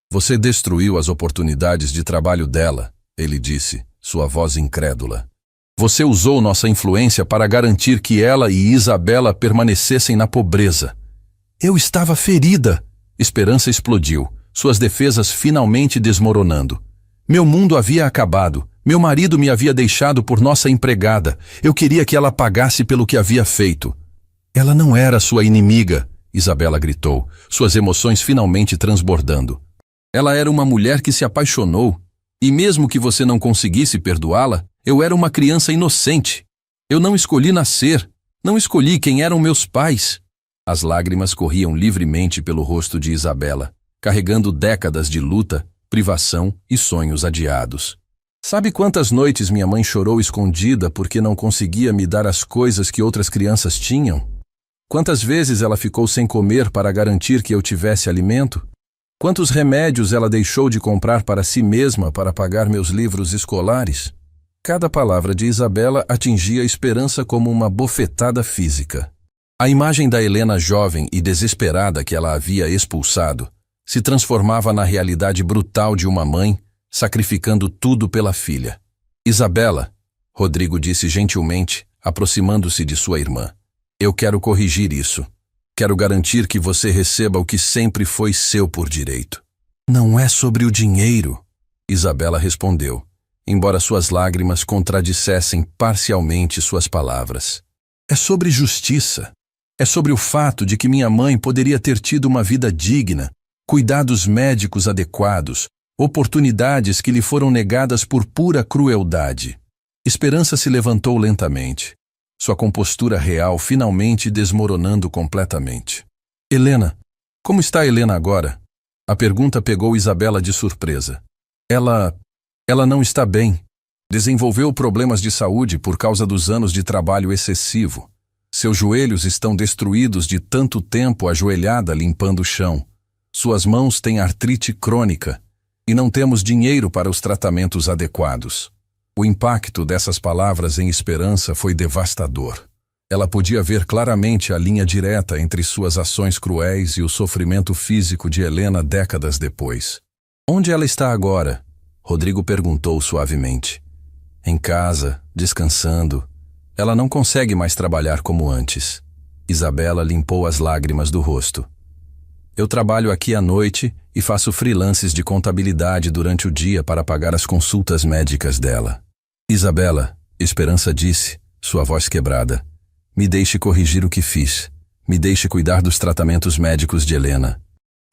Você destruiu as oportunidades de trabalho dela, ele disse, sua voz incrédula. Você usou nossa influência para garantir que ela e Isabela permanecessem na pobreza. Eu estava ferida. Esperança explodiu, suas defesas finalmente desmoronando. Meu mundo havia acabado. Meu marido me havia deixado por nossa empregada. Eu queria que ela pagasse pelo que havia feito. Ela não era sua inimiga, Isabela gritou, suas emoções finalmente transbordando. Ela era uma mulher que se apaixonou. E mesmo que você não conseguisse perdoá-la, eu era uma criança inocente. Eu não escolhi nascer. Não escolhi quem eram meus pais. As lágrimas corriam livremente pelo rosto de Isabela, carregando décadas de luta, privação e sonhos adiados. Sabe quantas noites minha mãe chorou escondida porque não conseguia me dar as coisas que outras crianças tinham? Quantas vezes ela ficou sem comer para garantir que eu tivesse alimento? Quantos remédios ela deixou de comprar para si mesma para pagar meus livros escolares? Cada palavra de Isabela atingia a Esperança como uma bofetada física. A imagem da Helena jovem e desesperada que ela havia expulsado se transformava na realidade brutal de uma mãe sacrificando tudo pela filha. Isabela, Rodrigo disse gentilmente, aproximando-se de sua irmã. Eu quero corrigir isso. Quero garantir que você receba o que sempre foi seu por direito. Não é sobre o dinheiro, Isabela respondeu, embora suas lágrimas contradissessem parcialmente suas palavras. É sobre justiça. É sobre o fato de que minha mãe poderia ter tido uma vida digna, cuidados médicos adequados, oportunidades que lhe foram negadas por pura crueldade. Esperança se levantou lentamente, sua compostura real finalmente desmoronando completamente. Helena, como está Helena agora? A pergunta pegou Isabela de surpresa. Ela não está bem. Desenvolveu problemas de saúde por causa dos anos de trabalho excessivo. Seus joelhos estão destruídos de tanto tempo ajoelhada limpando o chão. Suas mãos têm artrite crônica. E não temos dinheiro para os tratamentos adequados. O impacto dessas palavras em Esperança foi devastador. Ela podia ver claramente a linha direta entre suas ações cruéis e o sofrimento físico de Helena décadas depois. Onde ela está agora? Rodrigo perguntou suavemente. Em casa, descansando. Ela não consegue mais trabalhar como antes. Isabela limpou as lágrimas do rosto. Eu trabalho aqui à noite e faço freelances de contabilidade durante o dia para pagar as consultas médicas dela. Isabela, Esperança disse, sua voz quebrada. Me deixe corrigir o que fiz. Me deixe cuidar dos tratamentos médicos de Helena.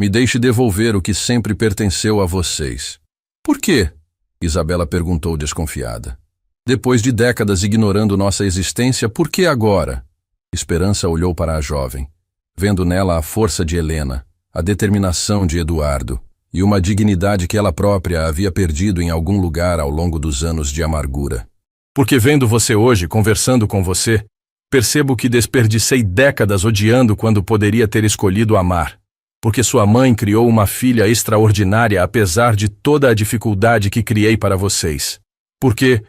Me deixe devolver o que sempre pertenceu a vocês. Por quê? Isabela perguntou desconfiada. Depois de décadas ignorando nossa existência, por que agora? Esperança olhou para a jovem, vendo nela a força de Helena, a determinação de Eduardo e uma dignidade que ela própria havia perdido em algum lugar ao longo dos anos de amargura. Porque vendo você hoje, conversando com você, percebo que desperdicei décadas odiando quando poderia ter escolhido amar. Porque sua mãe criou uma filha extraordinária apesar de toda a dificuldade que criei para vocês. Porque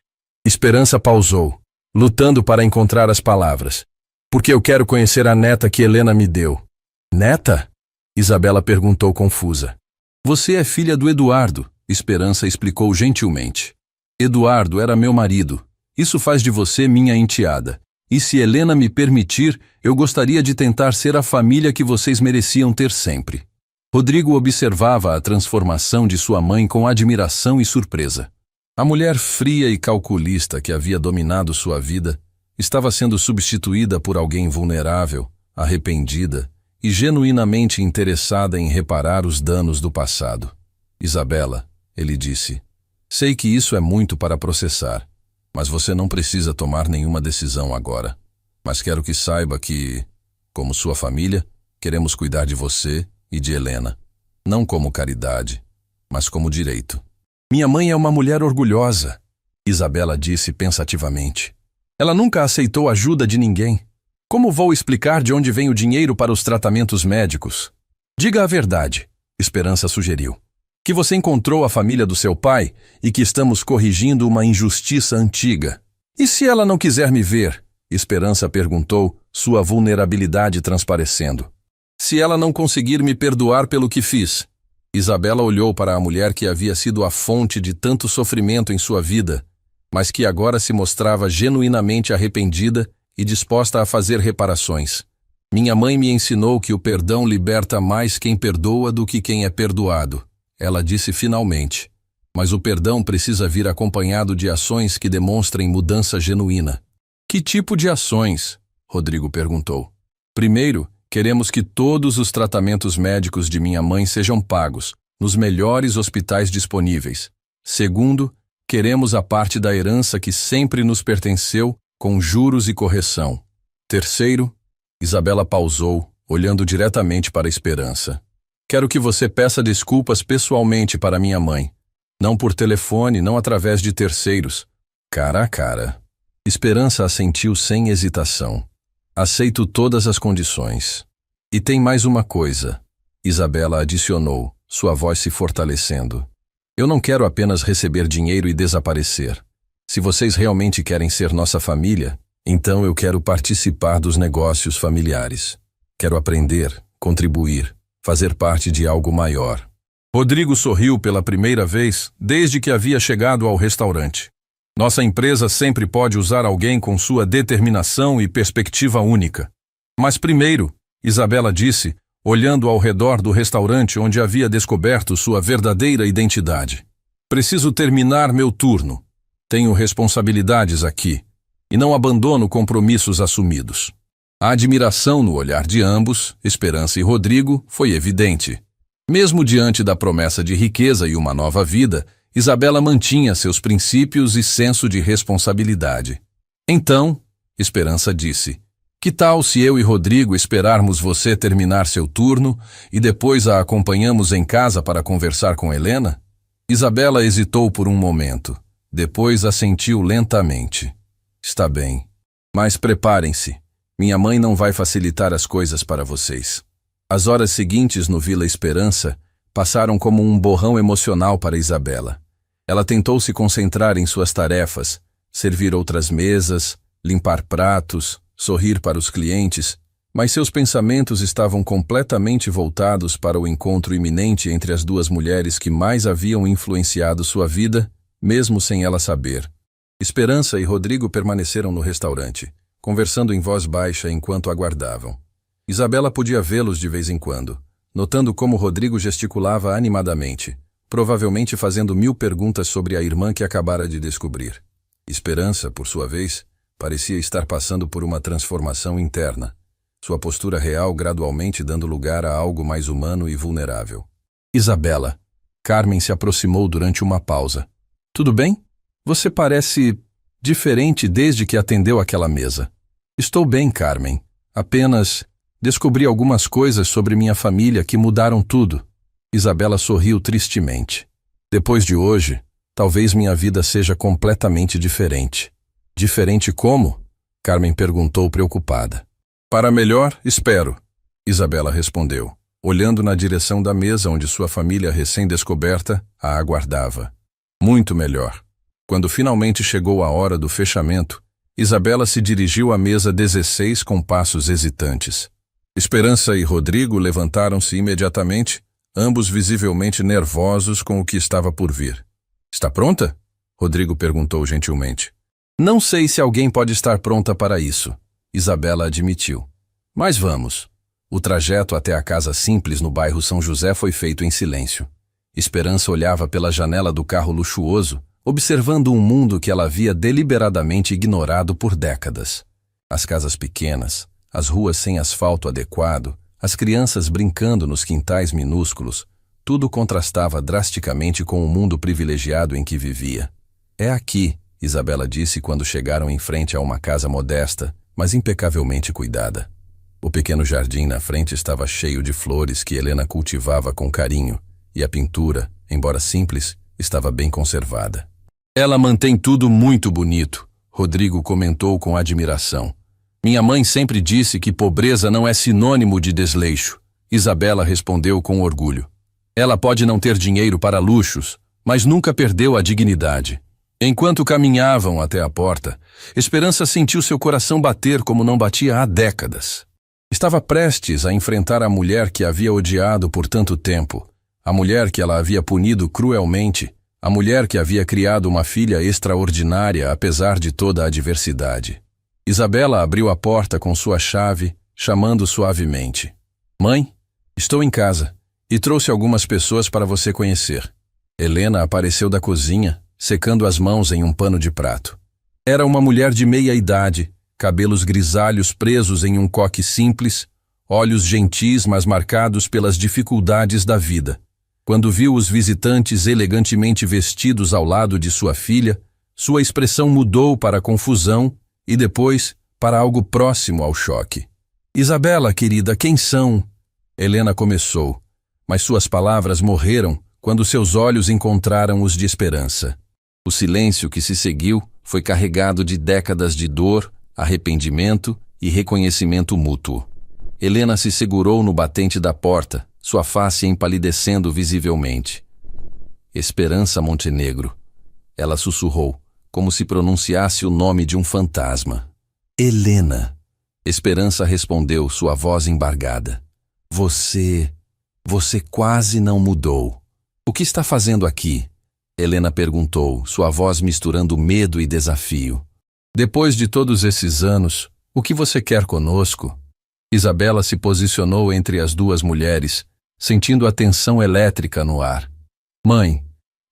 Esperança pausou, lutando para encontrar as palavras. Porque eu quero conhecer a neta que Helena me deu. Neta? Isabela perguntou confusa. Você é filha do Eduardo, Esperança explicou gentilmente. Eduardo era meu marido. Isso faz de você minha enteada. E se Helena me permitir, eu gostaria de tentar ser a família que vocês mereciam ter sempre. Rodrigo observava a transformação de sua mãe com admiração e surpresa. A mulher fria e calculista que havia dominado sua vida estava sendo substituída por alguém vulnerável, arrependida e genuinamente interessada em reparar os danos do passado. Isabela, ele disse, Sei que isso é muito para processar, mas você não precisa tomar nenhuma decisão agora. Mas quero que saiba que, como sua família, queremos cuidar de você e de Helena. Não como caridade, mas como direito. Minha mãe é uma mulher orgulhosa, Isabela disse pensativamente. Ela nunca aceitou ajuda de ninguém. Como vou explicar de onde vem o dinheiro para os tratamentos médicos? Diga a verdade, Esperança sugeriu. Que você encontrou a família do seu pai e que estamos corrigindo uma injustiça antiga. E se ela não quiser me ver? Esperança perguntou, sua vulnerabilidade transparecendo. Se ela não conseguir me perdoar pelo que fiz? Isabela olhou para a mulher que havia sido a fonte de tanto sofrimento em sua vida, mas que agora se mostrava genuinamente arrependida e disposta a fazer reparações. Minha mãe me ensinou que o perdão liberta mais quem perdoa do que quem é perdoado. Ela disse finalmente. Mas o perdão precisa vir acompanhado de ações que demonstrem mudança genuína. Que tipo de ações? Rodrigo perguntou. Primeiro, queremos que todos os tratamentos médicos de minha mãe sejam pagos, nos melhores hospitais disponíveis. Segundo, queremos a parte da herança que sempre nos pertenceu, com juros e correção. Terceiro, Isabela pausou, olhando diretamente para a Esperança. Quero que você peça desculpas pessoalmente para minha mãe. Não por telefone, não através de terceiros. Cara a cara. Esperança assentiu sem hesitação. Aceito todas as condições. E tem mais uma coisa, Isabela adicionou, sua voz se fortalecendo. Eu não quero apenas receber dinheiro e desaparecer. Se vocês realmente querem ser nossa família, então eu quero participar dos negócios familiares. Quero aprender, contribuir, fazer parte de algo maior. Rodrigo sorriu pela primeira vez desde que havia chegado ao restaurante. Nossa empresa sempre pode usar alguém com sua determinação e perspectiva única. Mas primeiro, Isabela disse, olhando ao redor do restaurante onde havia descoberto sua verdadeira identidade. Preciso terminar meu turno. Tenho responsabilidades aqui e não abandono compromissos assumidos. A admiração no olhar de ambos, Esperança e Rodrigo, foi evidente. Mesmo diante da promessa de riqueza e uma nova vida, Isabela mantinha seus princípios e senso de responsabilidade. Então, Esperança disse, que tal se eu e Rodrigo esperarmos você terminar seu turno e depois a acompanhamos em casa para conversar com Helena? Isabela hesitou por um momento, depois assentiu lentamente. Está bem, mas preparem-se. Minha mãe não vai facilitar as coisas para vocês. As horas seguintes no Vila Esperança passaram como um borrão emocional para Isabela. Ela tentou se concentrar em suas tarefas, servir outras mesas, limpar pratos, sorrir para os clientes, mas seus pensamentos estavam completamente voltados para o encontro iminente entre as duas mulheres que mais haviam influenciado sua vida, mesmo sem ela saber. Esperança e Rodrigo permaneceram no restaurante, conversando em voz baixa enquanto aguardavam. Isabela podia vê-los de vez em quando, notando como Rodrigo gesticulava animadamente, provavelmente fazendo 1000 perguntas sobre a irmã que acabara de descobrir. Esperança, por sua vez, parecia estar passando por uma transformação interna, sua postura real gradualmente dando lugar a algo mais humano e vulnerável. Isabela. Carmen se aproximou durante uma pausa. Tudo bem? Você parece diferente desde que atendeu aquela mesa. Estou bem, Carmen. Apenas descobri algumas coisas sobre minha família que mudaram tudo. Isabela sorriu tristemente. Depois de hoje, talvez minha vida seja completamente diferente. Diferente como? Carmen perguntou preocupada. Para melhor, espero, Isabela respondeu, olhando na direção da mesa onde sua família recém-descoberta a aguardava. Muito melhor. Quando finalmente chegou a hora do fechamento, Isabela se dirigiu à mesa 16 com passos hesitantes. Esperança e Rodrigo levantaram-se imediatamente, ambos visivelmente nervosos com o que estava por vir. Está pronta? Rodrigo perguntou gentilmente. Não sei se alguém pode estar pronta para isso, Isabela admitiu. Mas vamos. O trajeto até a casa simples no bairro São José foi feito em silêncio. Esperança olhava pela janela do carro luxuoso, observando um mundo que ela havia deliberadamente ignorado por décadas. As casas pequenas, as ruas sem asfalto adequado, as crianças brincando nos quintais minúsculos, tudo contrastava drasticamente com o mundo privilegiado em que vivia. É aqui, Isabela disse quando chegaram em frente a uma casa modesta, mas impecavelmente cuidada. O pequeno jardim na frente estava cheio de flores que Helena cultivava com carinho, e a pintura, embora simples, estava bem conservada. Ela mantém tudo muito bonito, Rodrigo comentou com admiração. Minha mãe sempre disse que pobreza não é sinônimo de desleixo. Isabela respondeu com orgulho. Ela pode não ter dinheiro para luxos, mas nunca perdeu a dignidade. Enquanto caminhavam até a porta, Esperança sentiu seu coração bater como não batia há décadas. Estava prestes a enfrentar a mulher que havia odiado por tanto tempo, a mulher que ela havia punido cruelmente, a mulher que havia criado uma filha extraordinária apesar de toda a adversidade. Isabela abriu a porta com sua chave, chamando suavemente. Mãe, estou em casa e trouxe algumas pessoas para você conhecer. Helena apareceu da cozinha, secando as mãos em um pano de prato. Era uma mulher de meia idade, cabelos grisalhos presos em um coque simples, olhos gentis mas marcados pelas dificuldades da vida. Quando viu os visitantes elegantemente vestidos ao lado de sua filha, sua expressão mudou para confusão e depois para algo próximo ao choque. Isabela, querida, quem são? Helena começou, mas suas palavras morreram quando seus olhos encontraram os de Esperança. O silêncio que se seguiu foi carregado de décadas de dor, arrependimento e reconhecimento mútuo. Helena se segurou no batente da porta, sua face empalidecendo visivelmente. Esperança Montenegro. Ela sussurrou, como se pronunciasse o nome de um fantasma. Helena. Esperança respondeu, sua voz embargada. Você quase não mudou. O que está fazendo aqui? Helena perguntou, sua voz misturando medo e desafio. Depois de todos esses anos, o que você quer conosco? Isabela se posicionou entre as duas mulheres, sentindo a tensão elétrica no ar. Mãe,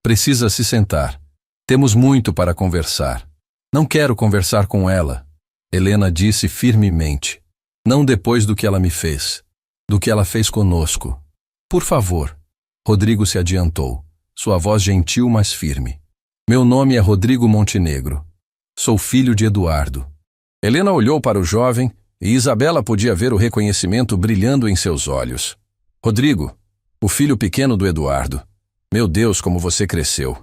precisa se sentar. Temos muito para conversar. Não quero conversar com ela. Helena disse firmemente. Não depois do que ela me fez. Do que ela fez conosco. Por favor. Rodrigo se adiantou, sua voz gentil mas firme. Meu nome é Rodrigo Montenegro. Sou filho de Eduardo. Helena olhou para o jovem e Isabela podia ver o reconhecimento brilhando em seus olhos. Rodrigo, o filho pequeno do Eduardo. Meu Deus, como você cresceu.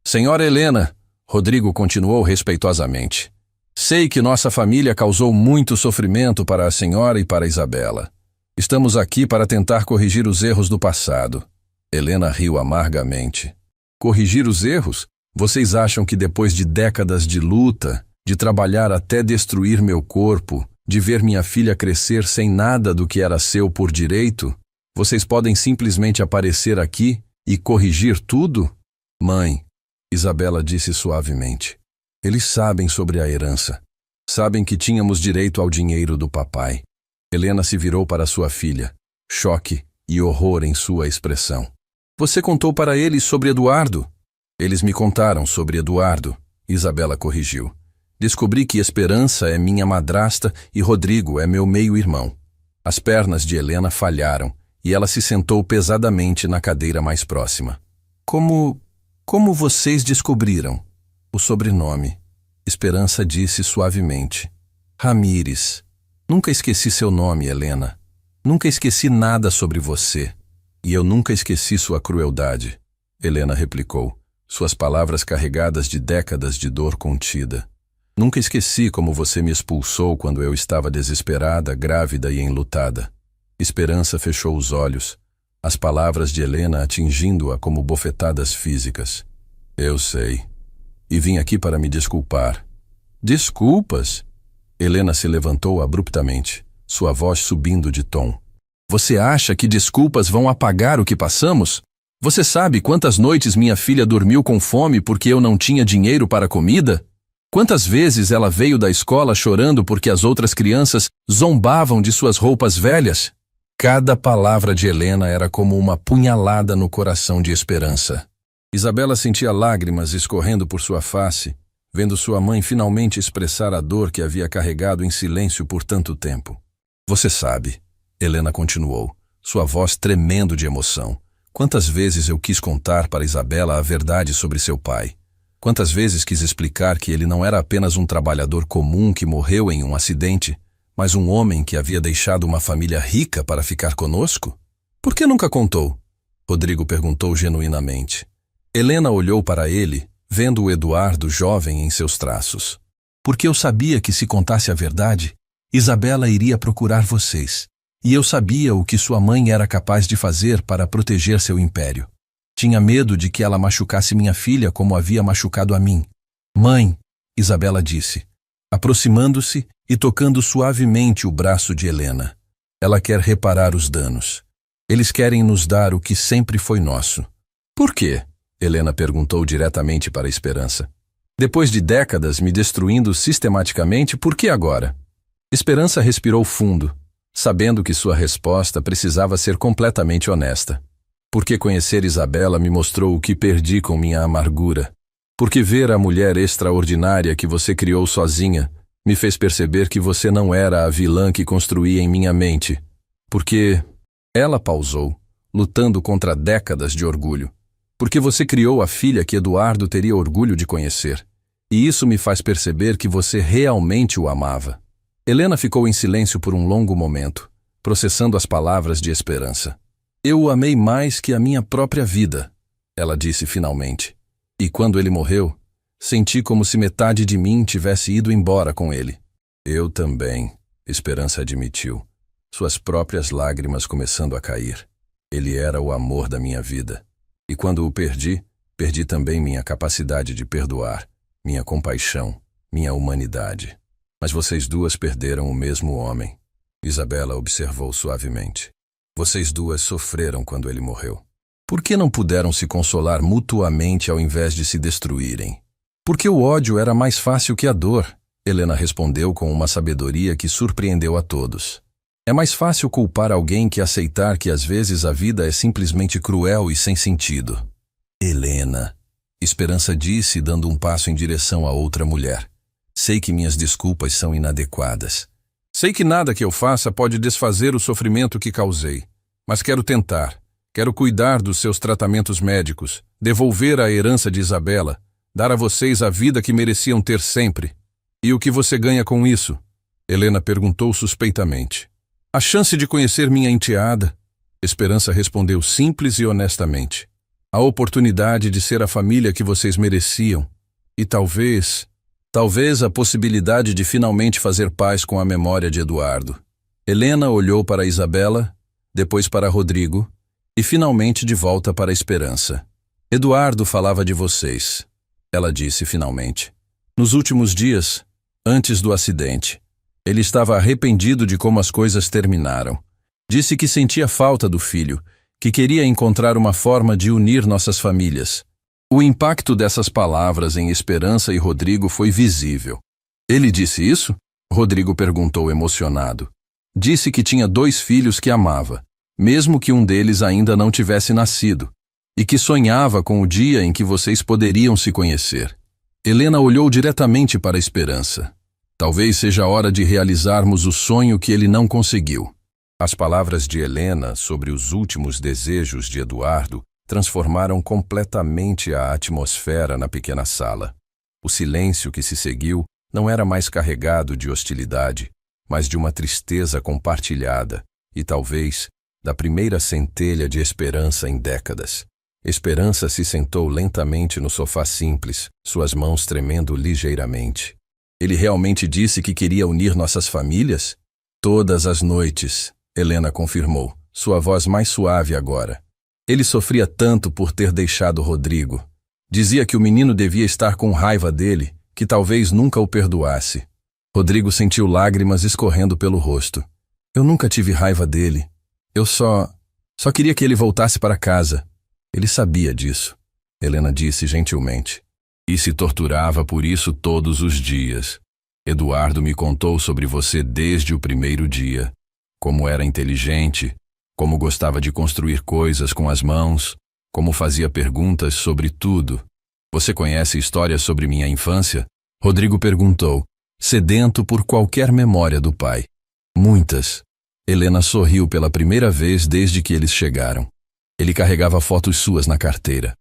Senhora Helena, Rodrigo continuou respeitosamente. Sei que nossa família causou muito sofrimento para a senhora e para Isabela. Estamos aqui para tentar corrigir os erros do passado. Helena riu amargamente. Corrigir os erros? Vocês acham que depois de décadas de luta, de trabalhar até destruir meu corpo, de ver minha filha crescer sem nada do que era seu por direito, vocês podem simplesmente aparecer aqui e corrigir tudo? Mãe, Isabela disse suavemente, eles sabem sobre a herança. Sabem que tínhamos direito ao dinheiro do papai. Helena se virou para sua filha, choque e horror em sua expressão. Você contou para eles sobre Eduardo? Eles me contaram sobre Eduardo, Isabela corrigiu. Descobri que Esperança é minha madrasta e Rodrigo é meu meio-irmão. As pernas de Helena falharam e ela se sentou pesadamente na cadeira mais próxima. Como vocês descobriram? O sobrenome. Esperança disse suavemente. Ramírez. Nunca esqueci seu nome, Helena. Nunca esqueci nada sobre você. E eu nunca esqueci sua crueldade, Helena replicou, suas palavras carregadas de décadas de dor contida. Nunca esqueci como você me expulsou quando eu estava desesperada, grávida e enlutada. Esperança fechou os olhos, as palavras de Helena atingindo-a como bofetadas físicas. Eu sei. E vim aqui para me desculpar. Desculpas? Helena se levantou abruptamente, sua voz subindo de tom. Você acha que desculpas vão apagar o que passamos? Você sabe quantas noites minha filha dormiu com fome porque eu não tinha dinheiro para comida? Quantas vezes ela veio da escola chorando porque as outras crianças zombavam de suas roupas velhas? Cada palavra de Helena era como uma punhalada no coração de Esperança. Isabela sentia lágrimas escorrendo por sua face, vendo sua mãe finalmente expressar a dor que havia carregado em silêncio por tanto tempo. Você sabe, Helena continuou, sua voz tremendo de emoção, Quantas vezes eu quis contar para Isabela a verdade sobre seu pai? Quantas vezes quis explicar que ele não era apenas um trabalhador comum que morreu em um acidente, mas um homem que havia deixado uma família rica para ficar conosco? Por que nunca contou? Rodrigo perguntou genuinamente. Helena olhou para ele, vendo o Eduardo jovem em seus traços. Porque eu sabia que se contasse a verdade, Isabela iria procurar vocês. E eu sabia o que sua mãe era capaz de fazer para proteger seu império. Tinha medo de que ela machucasse minha filha como havia machucado a mim. Mãe, Isabela disse, aproximando-se e tocando suavemente o braço de Helena. Ela quer reparar os danos. Eles querem nos dar o que sempre foi nosso. Por quê? Helena perguntou diretamente para Esperança. Depois de décadas me destruindo sistematicamente, por que agora? Esperança respirou fundo, sabendo que sua resposta precisava ser completamente honesta. Porque conhecer Isabela me mostrou o que perdi com minha amargura. Porque ver a mulher extraordinária que você criou sozinha me fez perceber que você não era a vilã que construía em minha mente. Porque... Ela pausou, lutando contra décadas de orgulho. Porque você criou a filha que Eduardo teria orgulho de conhecer. E isso me faz perceber que você realmente o amava. Helena ficou em silêncio por um longo momento, processando as palavras de Esperança. Eu o amei mais que a minha própria vida, ela disse finalmente. E quando ele morreu, senti como se metade de mim tivesse ido embora com ele. Eu também, Esperança admitiu, suas próprias lágrimas começando a cair. Ele era o amor da minha vida. E quando o perdi, perdi também minha capacidade de perdoar, minha compaixão, minha humanidade. Mas vocês duas perderam o mesmo homem. Isabela observou suavemente. Vocês duas sofreram quando ele morreu. Por que não puderam se consolar mutuamente ao invés de se destruírem? Porque o ódio era mais fácil que a dor, Helena respondeu com uma sabedoria que surpreendeu a todos. É mais fácil culpar alguém que aceitar que às vezes a vida é simplesmente cruel e sem sentido. Helena, Esperança disse, dando um passo em direção a outra mulher. Sei que minhas desculpas são inadequadas. Sei que nada que eu faça pode desfazer o sofrimento que causei. Mas quero tentar. Quero cuidar dos seus tratamentos médicos, devolver a herança de Isabela, dar a vocês a vida que mereciam ter sempre. E o que você ganha com isso? Helena perguntou suspeitamente. A chance de conhecer minha enteada, Esperança respondeu simples e honestamente. A oportunidade de ser a família que vocês mereciam. E talvez a possibilidade de finalmente fazer paz com a memória de Eduardo. Helena olhou para Isabela, depois para Rodrigo, e finalmente de volta para Esperança. Eduardo falava de vocês, ela disse finalmente. Nos últimos dias, antes do acidente, ele estava arrependido de como as coisas terminaram. Disse que sentia falta do filho, que queria encontrar uma forma de unir nossas famílias. O impacto dessas palavras em Esperança e Rodrigo foi visível. Ele disse isso? Rodrigo perguntou emocionado. Disse que tinha 2 filhos que amava, mesmo que um deles ainda não tivesse nascido, e que sonhava com o dia em que vocês poderiam se conhecer. Helena olhou diretamente para Esperança. Talvez seja a hora de realizarmos o sonho que ele não conseguiu. As palavras de Helena sobre os últimos desejos de Eduardo transformaram completamente a atmosfera na pequena sala. O silêncio que se seguiu não era mais carregado de hostilidade, mas de uma tristeza compartilhada e, talvez, da primeira centelha de esperança em décadas. Esperança se sentou lentamente no sofá simples, suas mãos tremendo ligeiramente. Ele realmente disse que queria unir nossas famílias? Todas as noites, Helena confirmou, sua voz mais suave agora. Ele sofria tanto por ter deixado Rodrigo. Dizia que o menino devia estar com raiva dele, que talvez nunca o perdoasse. Rodrigo sentiu lágrimas escorrendo pelo rosto. Eu nunca tive raiva dele. Eu só queria que ele voltasse para casa. Ele sabia disso, Helena disse gentilmente. E se torturava por isso todos os dias. Eduardo me contou sobre você desde o primeiro dia. Como era inteligente, como gostava de construir coisas com as mãos, como fazia perguntas sobre tudo. Você conhece histórias sobre minha infância? Rodrigo perguntou, sedento por qualquer memória do pai. Muitas. Helena sorriu pela primeira vez desde que eles chegaram. Ele carregava fotos suas na carteira.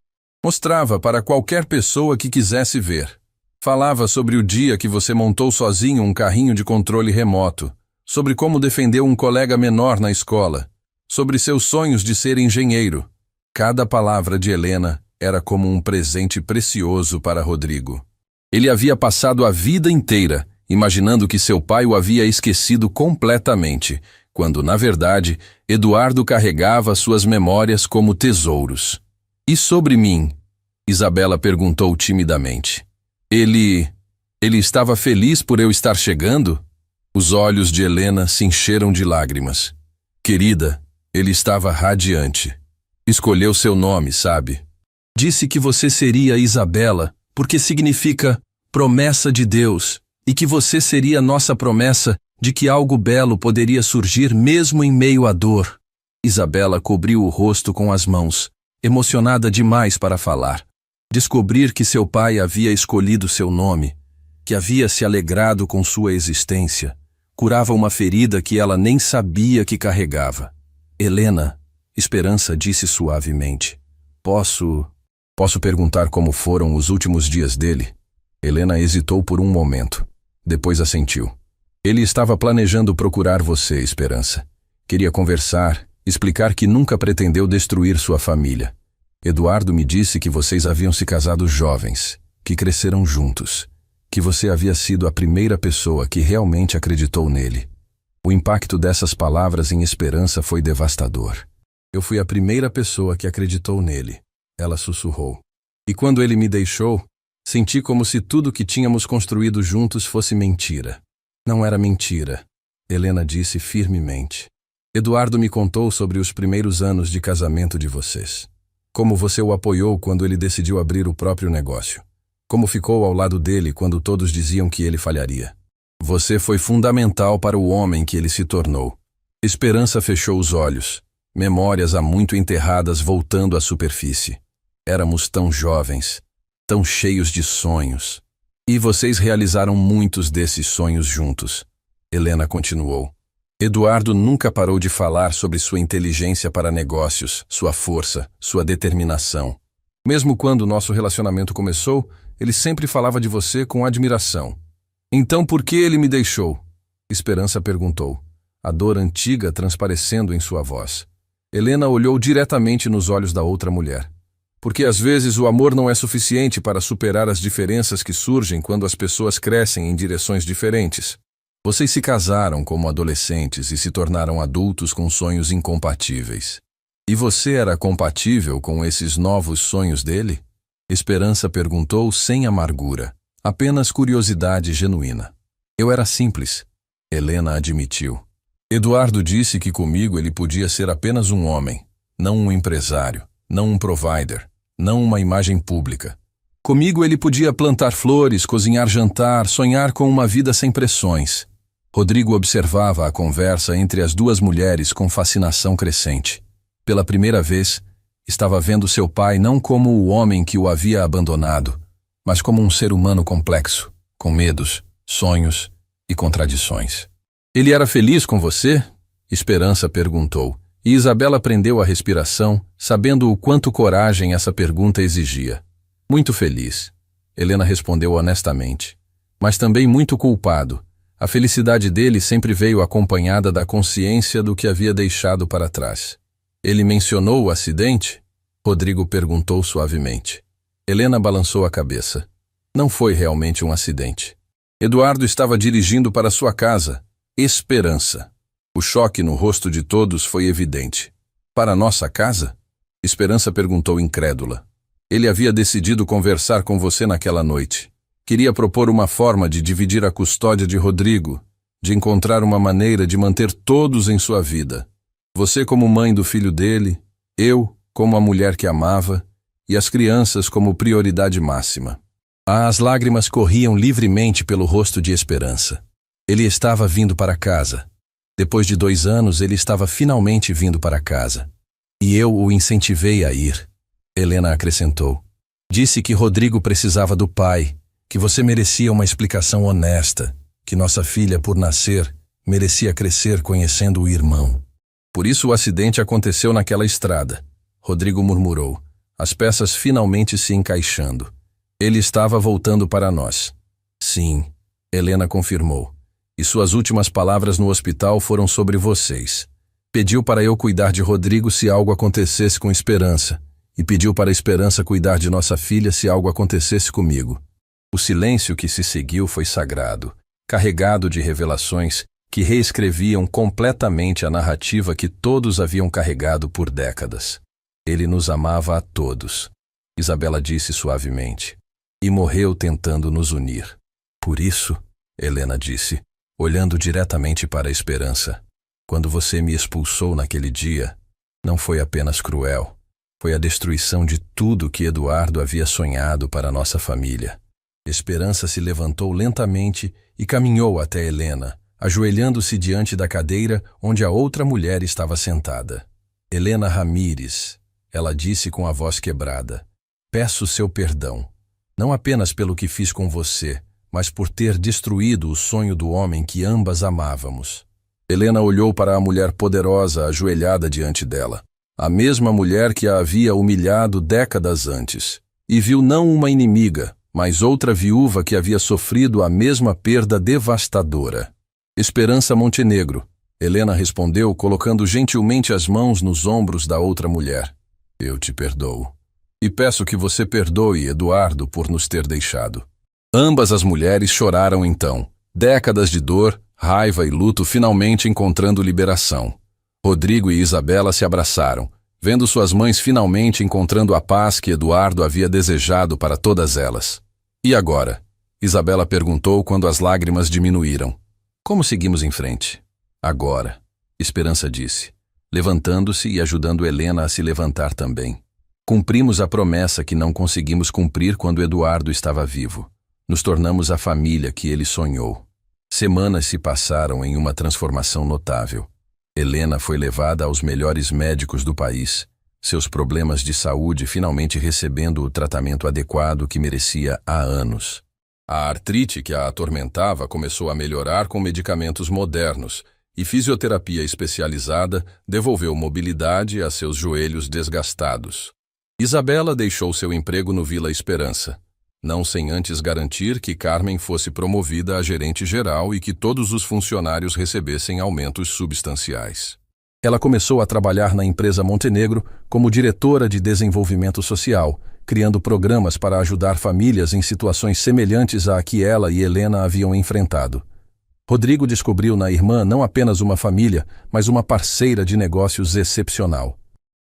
Mostrava para qualquer pessoa que quisesse ver. Falava sobre o dia que você montou sozinho um carrinho de controle remoto, sobre como defendeu um colega menor na escola, sobre seus sonhos de ser engenheiro. Cada palavra de Helena era como um presente precioso para Rodrigo. Ele havia passado a vida inteira imaginando que seu pai o havia esquecido completamente, quando, na verdade, Eduardo carregava suas memórias como tesouros. E sobre mim? Isabela perguntou timidamente. Ele estava feliz por eu estar chegando? Os olhos de Helena se encheram de lágrimas. Querida, ele estava radiante. Escolheu seu nome, sabe? Disse que você seria Isabela, porque significa promessa de Deus, e que você seria nossa promessa de que algo belo poderia surgir mesmo em meio à dor. Isabela cobriu o rosto com as mãos, emocionada demais para falar. Descobrir que seu pai havia escolhido seu nome, que havia se alegrado com sua existência, curava uma ferida que ela nem sabia que carregava. Helena, Esperança disse suavemente. Posso perguntar como foram os últimos dias dele? Helena hesitou por um momento. Depois assentiu. Ele estava planejando procurar você, Esperança. Queria conversar, explicar que nunca pretendeu destruir sua família. Eduardo me disse que vocês haviam se casado jovens, que cresceram juntos, que você havia sido a primeira pessoa que realmente acreditou nele. O impacto dessas palavras em Esperança foi devastador. Eu fui a primeira pessoa que acreditou nele, ela sussurrou. E quando ele me deixou, senti como se tudo que tínhamos construído juntos fosse mentira. Não era mentira, Helena disse firmemente. Eduardo me contou sobre os primeiros anos de casamento de vocês. Como você o apoiou quando ele decidiu abrir o próprio negócio. Como ficou ao lado dele quando todos diziam que ele falharia. Você foi fundamental para o homem que ele se tornou. Esperança fechou os olhos, memórias há muito enterradas voltando à superfície. Éramos tão jovens, tão cheios de sonhos. E vocês realizaram muitos desses sonhos juntos. Helena continuou. Eduardo nunca parou de falar sobre sua inteligência para negócios, sua força, sua determinação. Mesmo quando nosso relacionamento começou, ele sempre falava de você com admiração. Então por que ele me deixou? Esperança perguntou, a dor antiga transparecendo em sua voz. Helena olhou diretamente nos olhos da outra mulher. Porque às vezes o amor não é suficiente para superar as diferenças que surgem quando as pessoas crescem em direções diferentes. Vocês se casaram como adolescentes e se tornaram adultos com sonhos incompatíveis. E você era compatível com esses novos sonhos dele? Esperança perguntou sem amargura, apenas curiosidade genuína. Eu era simples, Helena admitiu. Eduardo disse que comigo ele podia ser apenas um homem, não um empresário, não um provider, não uma imagem pública. Comigo ele podia plantar flores, cozinhar jantar, sonhar com uma vida sem pressões. Rodrigo observava a conversa entre as duas mulheres com fascinação crescente. Pela primeira vez, estava vendo seu pai não como o homem que o havia abandonado, mas como um ser humano complexo, com medos, sonhos e contradições. Ele era feliz com você? Esperança perguntou, e Isabela prendeu a respiração, sabendo o quanto coragem essa pergunta exigia. Muito feliz, Helena respondeu honestamente, mas também muito culpado. A felicidade dele sempre veio acompanhada da consciência do que havia deixado para trás. Ele mencionou o acidente? Rodrigo perguntou suavemente. Helena balançou a cabeça. Não foi realmente um acidente. Eduardo estava dirigindo para sua casa, Esperança. O choque no rosto de todos foi evidente. Para nossa casa? Esperança perguntou incrédula. Ele havia decidido conversar com você naquela noite. Queria propor uma forma de dividir a custódia de Rodrigo, de encontrar uma maneira de manter todos em sua vida. Você como mãe do filho dele, eu como a mulher que amava, e as crianças como prioridade máxima. As lágrimas corriam livremente pelo rosto de Esperança. Ele estava vindo para casa. Depois de 2 anos, ele estava finalmente vindo para casa. E eu o incentivei a ir. Helena acrescentou. Disse que Rodrigo precisava do pai, que você merecia uma explicação honesta, que nossa filha, por nascer, merecia crescer conhecendo o irmão. Por isso o acidente aconteceu naquela estrada. Rodrigo murmurou, as peças finalmente se encaixando. Ele estava voltando para nós. Sim, Helena confirmou. E suas últimas palavras no hospital foram sobre vocês. Pediu para eu cuidar de Rodrigo se algo acontecesse com Esperança, e pediu para Esperança cuidar de nossa filha se algo acontecesse comigo. O silêncio que se seguiu foi sagrado, carregado de revelações que reescreviam completamente a narrativa que todos haviam carregado por décadas. Ele nos amava a todos, Isabela disse suavemente, e morreu tentando nos unir. Por isso, Helena disse, olhando diretamente para a Esperança, quando você me expulsou naquele dia, não foi apenas cruel, foi a destruição de tudo que Eduardo havia sonhado para nossa família. Esperança se levantou lentamente e caminhou até Helena, ajoelhando-se diante da cadeira onde a outra mulher estava sentada. Helena Ramírez, ela disse com a voz quebrada, peço seu perdão, não apenas pelo que fiz com você, mas por ter destruído o sonho do homem que ambas amávamos. Helena olhou para a mulher poderosa ajoelhada diante dela, a mesma mulher que a havia humilhado décadas antes, e viu não uma inimiga, mas outra viúva que havia sofrido a mesma perda devastadora. Esperança Montenegro, Helena respondeu, colocando gentilmente as mãos nos ombros da outra mulher. Eu te perdoo. E peço que você perdoe Eduardo por nos ter deixado. Ambas as mulheres choraram então, décadas de dor, raiva e luto finalmente encontrando liberação. Rodrigo e Isabela se abraçaram, vendo suas mães finalmente encontrando a paz que Eduardo havia desejado para todas elas. E agora? Isabela perguntou quando as lágrimas diminuíram. Como seguimos em frente? Agora, Esperança disse, levantando-se e ajudando Helena a se levantar também. Cumprimos a promessa que não conseguimos cumprir quando Eduardo estava vivo. Nos tornamos a família que ele sonhou. Semanas se passaram em uma transformação notável. Helena foi levada aos melhores médicos do país, seus problemas de saúde finalmente recebendo o tratamento adequado que merecia há anos. A artrite que a atormentava começou a melhorar com medicamentos modernos e fisioterapia especializada devolveu mobilidade a seus joelhos desgastados. Isabela deixou seu emprego no Vila Esperança, não sem antes garantir que Carmen fosse promovida a gerente geral e que todos os funcionários recebessem aumentos substanciais. Ela começou a trabalhar na empresa Montenegro como diretora de desenvolvimento social, criando programas para ajudar famílias em situações semelhantes à que ela e Helena haviam enfrentado. Rodrigo descobriu na irmã não apenas uma família, mas uma parceira de negócios excepcional.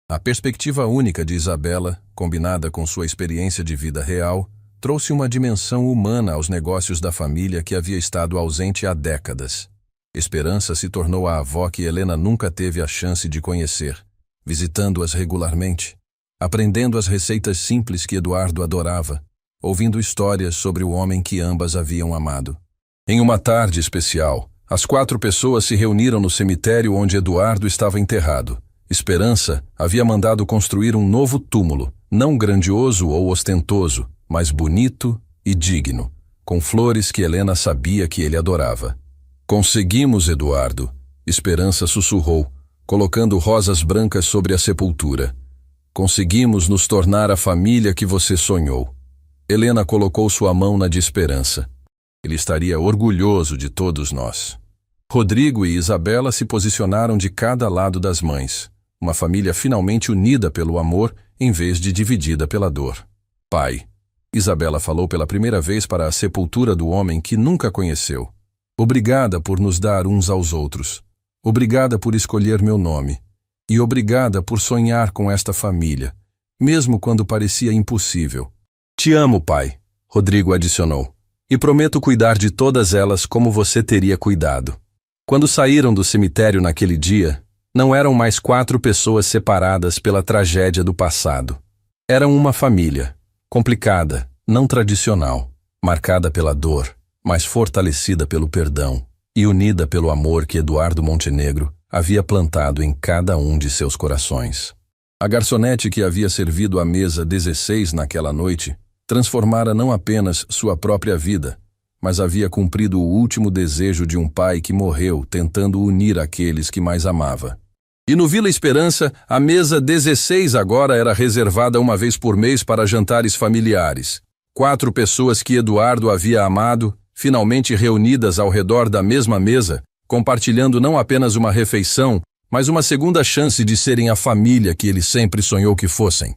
A perspectiva única de Isabela, combinada com sua experiência de vida real, trouxe uma dimensão humana aos negócios da família que havia estado ausente há décadas. Esperança se tornou a avó que Helena nunca teve a chance de conhecer, visitando-as regularmente, aprendendo as receitas simples que Eduardo adorava, ouvindo histórias sobre o homem que ambas haviam amado. Em uma tarde especial, as 4 pessoas se reuniram no cemitério onde Eduardo estava enterrado. Esperança havia mandado construir um novo túmulo, não grandioso ou ostentoso, mas bonito e digno, com flores que Helena sabia que ele adorava. Conseguimos, Eduardo, Esperança sussurrou, colocando rosas brancas sobre a sepultura. Conseguimos nos tornar a família que você sonhou. Helena colocou sua mão na de Esperança. Ele estaria orgulhoso de todos nós. Rodrigo e Isabela se posicionaram de cada lado das mães, uma família finalmente unida pelo amor em vez de dividida pela dor. Pai, Isabela falou pela primeira vez para a sepultura do homem que nunca conheceu. Obrigada por nos dar uns aos outros. Obrigada por escolher meu nome. E obrigada por sonhar com esta família, mesmo quando parecia impossível. Te amo, pai, Rodrigo adicionou. E prometo cuidar de todas elas como você teria cuidado. Quando saíram do cemitério naquele dia, não eram mais 4 pessoas separadas pela tragédia do passado. Eram uma família, complicada, não tradicional, marcada pela dor, mas fortalecida pelo perdão e unida pelo amor que Eduardo Montenegro havia plantado em cada um de seus corações. A garçonete que havia servido à mesa 16 naquela noite transformara não apenas sua própria vida, mas havia cumprido o último desejo de um pai que morreu tentando unir aqueles que mais amava. E no Vila Esperança, a mesa 16 agora era reservada uma vez por mês para jantares familiares. 4 pessoas que Eduardo havia amado, finalmente reunidas ao redor da mesma mesa, compartilhando não apenas uma refeição, mas uma segunda chance de serem a família que ele sempre sonhou que fossem.